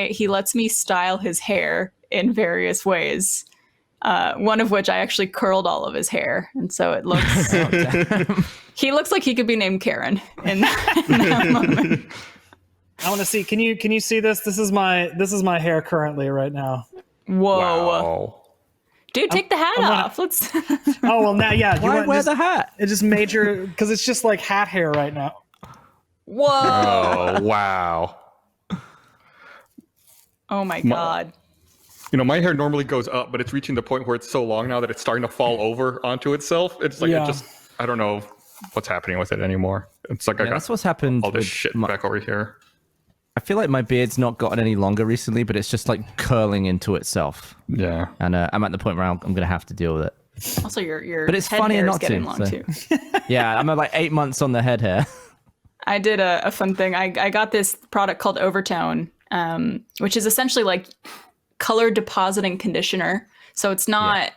he lets me style his hair in various ways. One of which I actually curled all of his hair, and so it looks. He looks like he could be named Karen in that moment. I want to see. Can you see this? This is my hair currently right now. Whoa, Wow. dude, take the hat off. Let's. Oh well, now yeah. Why wear the hat? It just major because it's just like hat hair right now. Whoa! Oh, wow. Oh my God! My hair normally goes up, but it's reaching the point where it's so long now that it's starting to fall over onto itself. It's like I don't know what's happening with it anymore. It's like I got That's what's happened. all this with shit my- back over here. I feel like my beard's not gotten any longer recently, but it's just like curling into itself. Yeah. And I'm at the point where I'm going to have to deal with it. Also, your But it's head funnier hair is not getting to, long so. too. Yeah, I'm at like 8 months on the head hair. I did a fun thing. I got this product called Overtone, which is essentially like color depositing conditioner. So it's not,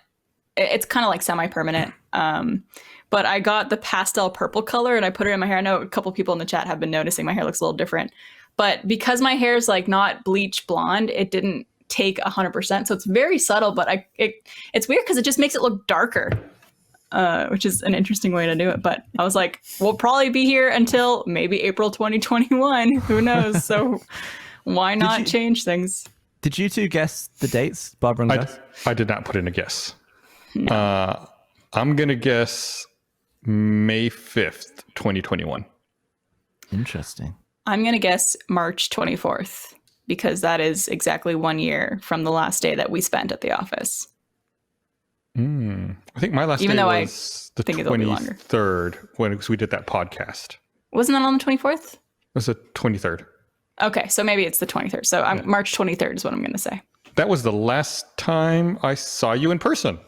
it's kind of like semi-permanent. But I got the pastel purple color and I put it in my hair. I know a couple people in the chat have been noticing my hair looks a little different. But because my hair is like not bleach blonde, it didn't take 100%. So it's very subtle, but it's weird because it just makes it look darker. Which is an interesting way to do it. But I was like, we'll probably be here until maybe April 2021. Who knows? So why not change things? Did you two guess the dates, Barbara and Gus? I did not put in a guess. No. I'm going to guess May 5th, 2021. Interesting. I'm going to guess March 24th because that is exactly 1 year from the last day that we spent at the office. I think my last Even day though was the think it'll be longer. 23rd when we did that podcast. Wasn't that on the 24th? It was the 23rd. Okay, so maybe it's the 23rd. So March 23rd is what I'm going to say. That was the last time I saw you in person.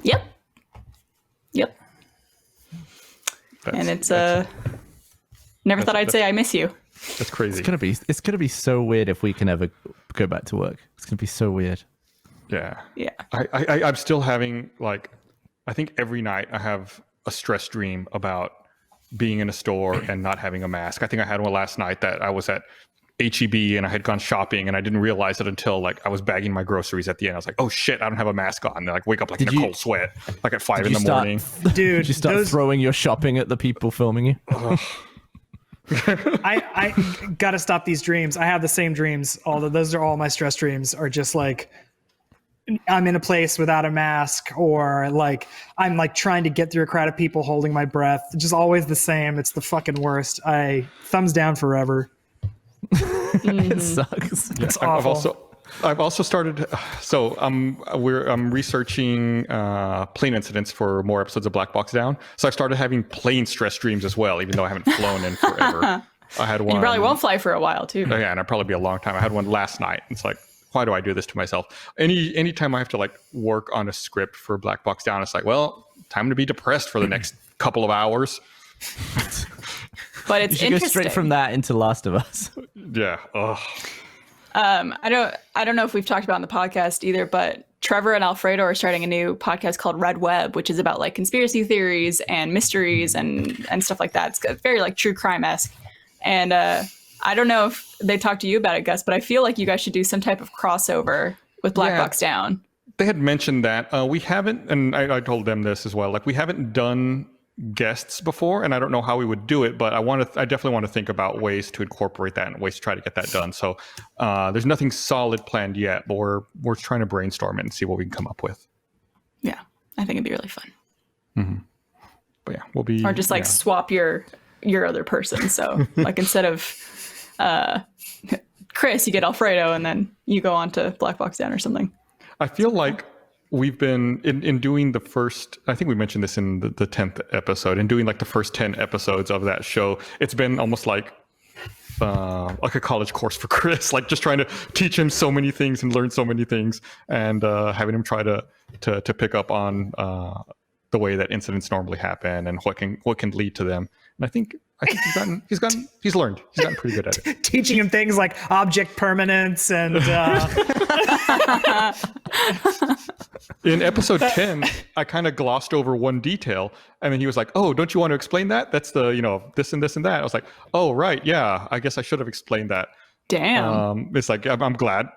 Yep. And it's never thought I'd say I miss you. That's crazy. It's gonna be so weird if we can ever go back to work. It's gonna be so weird. Yeah. Yeah. I'm still having, like, I think every night I have a stress dream about being in a store and not having a mask. I think I had one last night that I was at HEB and I had gone shopping and I didn't realize it until like I was bagging my groceries at the end. I was like, oh shit, I don't have a mask on. And I like wake up like in a cold sweat, like at 5 in the morning. Dude, Did you start throwing your shopping at the people filming you? I gotta stop these dreams. I have the same dreams. Those are all my stress dreams, are just like I'm in a place without a mask, or like I'm like trying to get through a crowd of people holding my breath. Just always the same. It's the fucking worst. Thumbs down forever. It sucks. It's awful. I've also started. So I'm researching plane incidents for more episodes of Black Box Down. So I started having plane stress dreams as well, even though I haven't flown in forever. I had one. You probably won't fly for a while too. Oh, yeah, and it'll probably be a long time. I had one last night. It's like, why do I do this to myself? Anytime I have to like work on a script for Black Box Down, it's like, well, time to be depressed for the next couple of hours. But it's You should go straight from that into Last of Us. Yeah. Ugh. I don't know if we've talked about in the podcast either, but Trevor and Alfredo are starting a new podcast called Red Web, which is about like conspiracy theories and mysteries and stuff like that. It's very like true crime-esque. And I don't know if they talked to you about it, Gus, but I feel like you guys should do some type of crossover with Black Box Down. They had mentioned that. We haven't, and I told them this as well, like we haven't done guests before, and I don't know how we would do it, but I definitely want to think about ways to incorporate that and ways to try to get that done. So there's nothing solid planned yet, but we're trying to brainstorm it and see what we can come up with. Yeah, I think it'd be really fun. Mm-hmm. But yeah, we'll be, or just like swap your other person. So like instead of Chris, you get Alfredo, and then you go on to Black Box Down or something. I feel like we've been in doing the first, I think we mentioned this in the 10th episode, in doing like the first 10 episodes of that show. It's been almost like a college course for Chris, like just trying to teach him so many things and learn so many things, and having him try to pick up on the way that incidents normally happen and what can lead to them. And I think he's learned. He's gotten pretty good at it. Teaching him things like object permanence and in episode 10, I kind of glossed over one detail, and then he was like, "Oh, don't you want to explain that? That's the this and this and that." I was like, "Oh, right, yeah. I guess I should have explained that." Damn. It's like I'm glad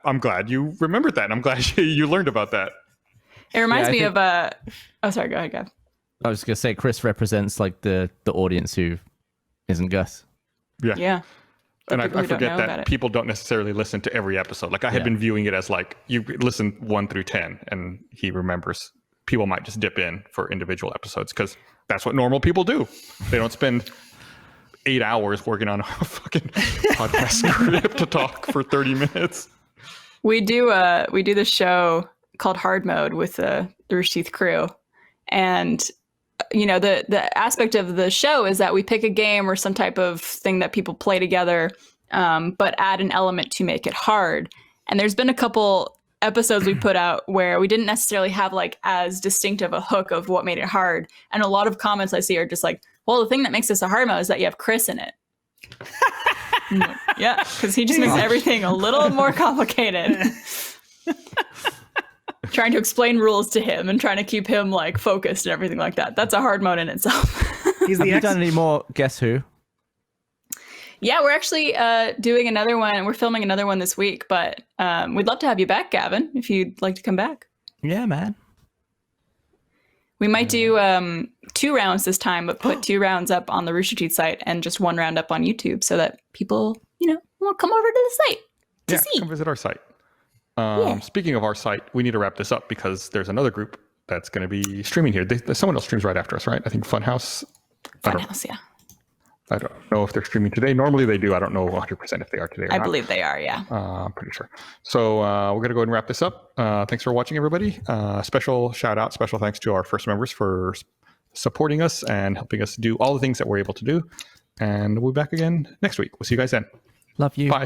you remembered that. I'm glad you learned about that. It reminds me of oh, sorry, go ahead, Gav. I was gonna say Chris represents like the audience who isn't Gus. Yeah. And I forget that people don't necessarily listen to every episode. Like I had been viewing it as like you listen 1 through 10, and he remembers. People might just dip in for individual episodes because that's what normal people do. They don't spend 8 hours working on a fucking podcast script to talk for 30 minutes. We do this show called Hard Mode with the Rooster Teeth crew, and the aspect of the show is that we pick a game or some type of thing that people play together, but add an element to make it hard. And there's been a couple episodes we put out where we didn't necessarily have like as distinct of a hook of what made it hard. And a lot of comments I see are just like, well, the thing that makes this a hard mode is that you have Chris in it. Yeah, because he just makes everything a little more complicated. Trying to explain rules to him and trying to keep him like focused and everything like that. That's a hard mode in itself. He's the Have you done any more Guess Who? Yeah, we're actually doing another one. We're filming another one this week, but we'd love to have you back, Gavin, if you'd like to come back. Yeah, man. We might do 2 rounds this time, but put 2 rounds up on the Rooster Teeth site and just 1 round up on YouTube so that people, will come over to the site to see. Come visit our site. Yeah. Speaking of our site, we need to wrap this up because there's another group that's going to be streaming here. Someone else streams right after us, right? I think Funhouse. Funhouse, yeah. I don't know if they're streaming today. Normally they do. I don't know 100% if they are today or I not. believe they are, yeah. I'm pretty sure. So we're going to go ahead and wrap this up. Thanks for watching, everybody. Special shout out, special thanks to our first members for supporting us and helping us do all the things that we're able to do. And we'll be back again next week. We'll see you guys then. Love you. Bye.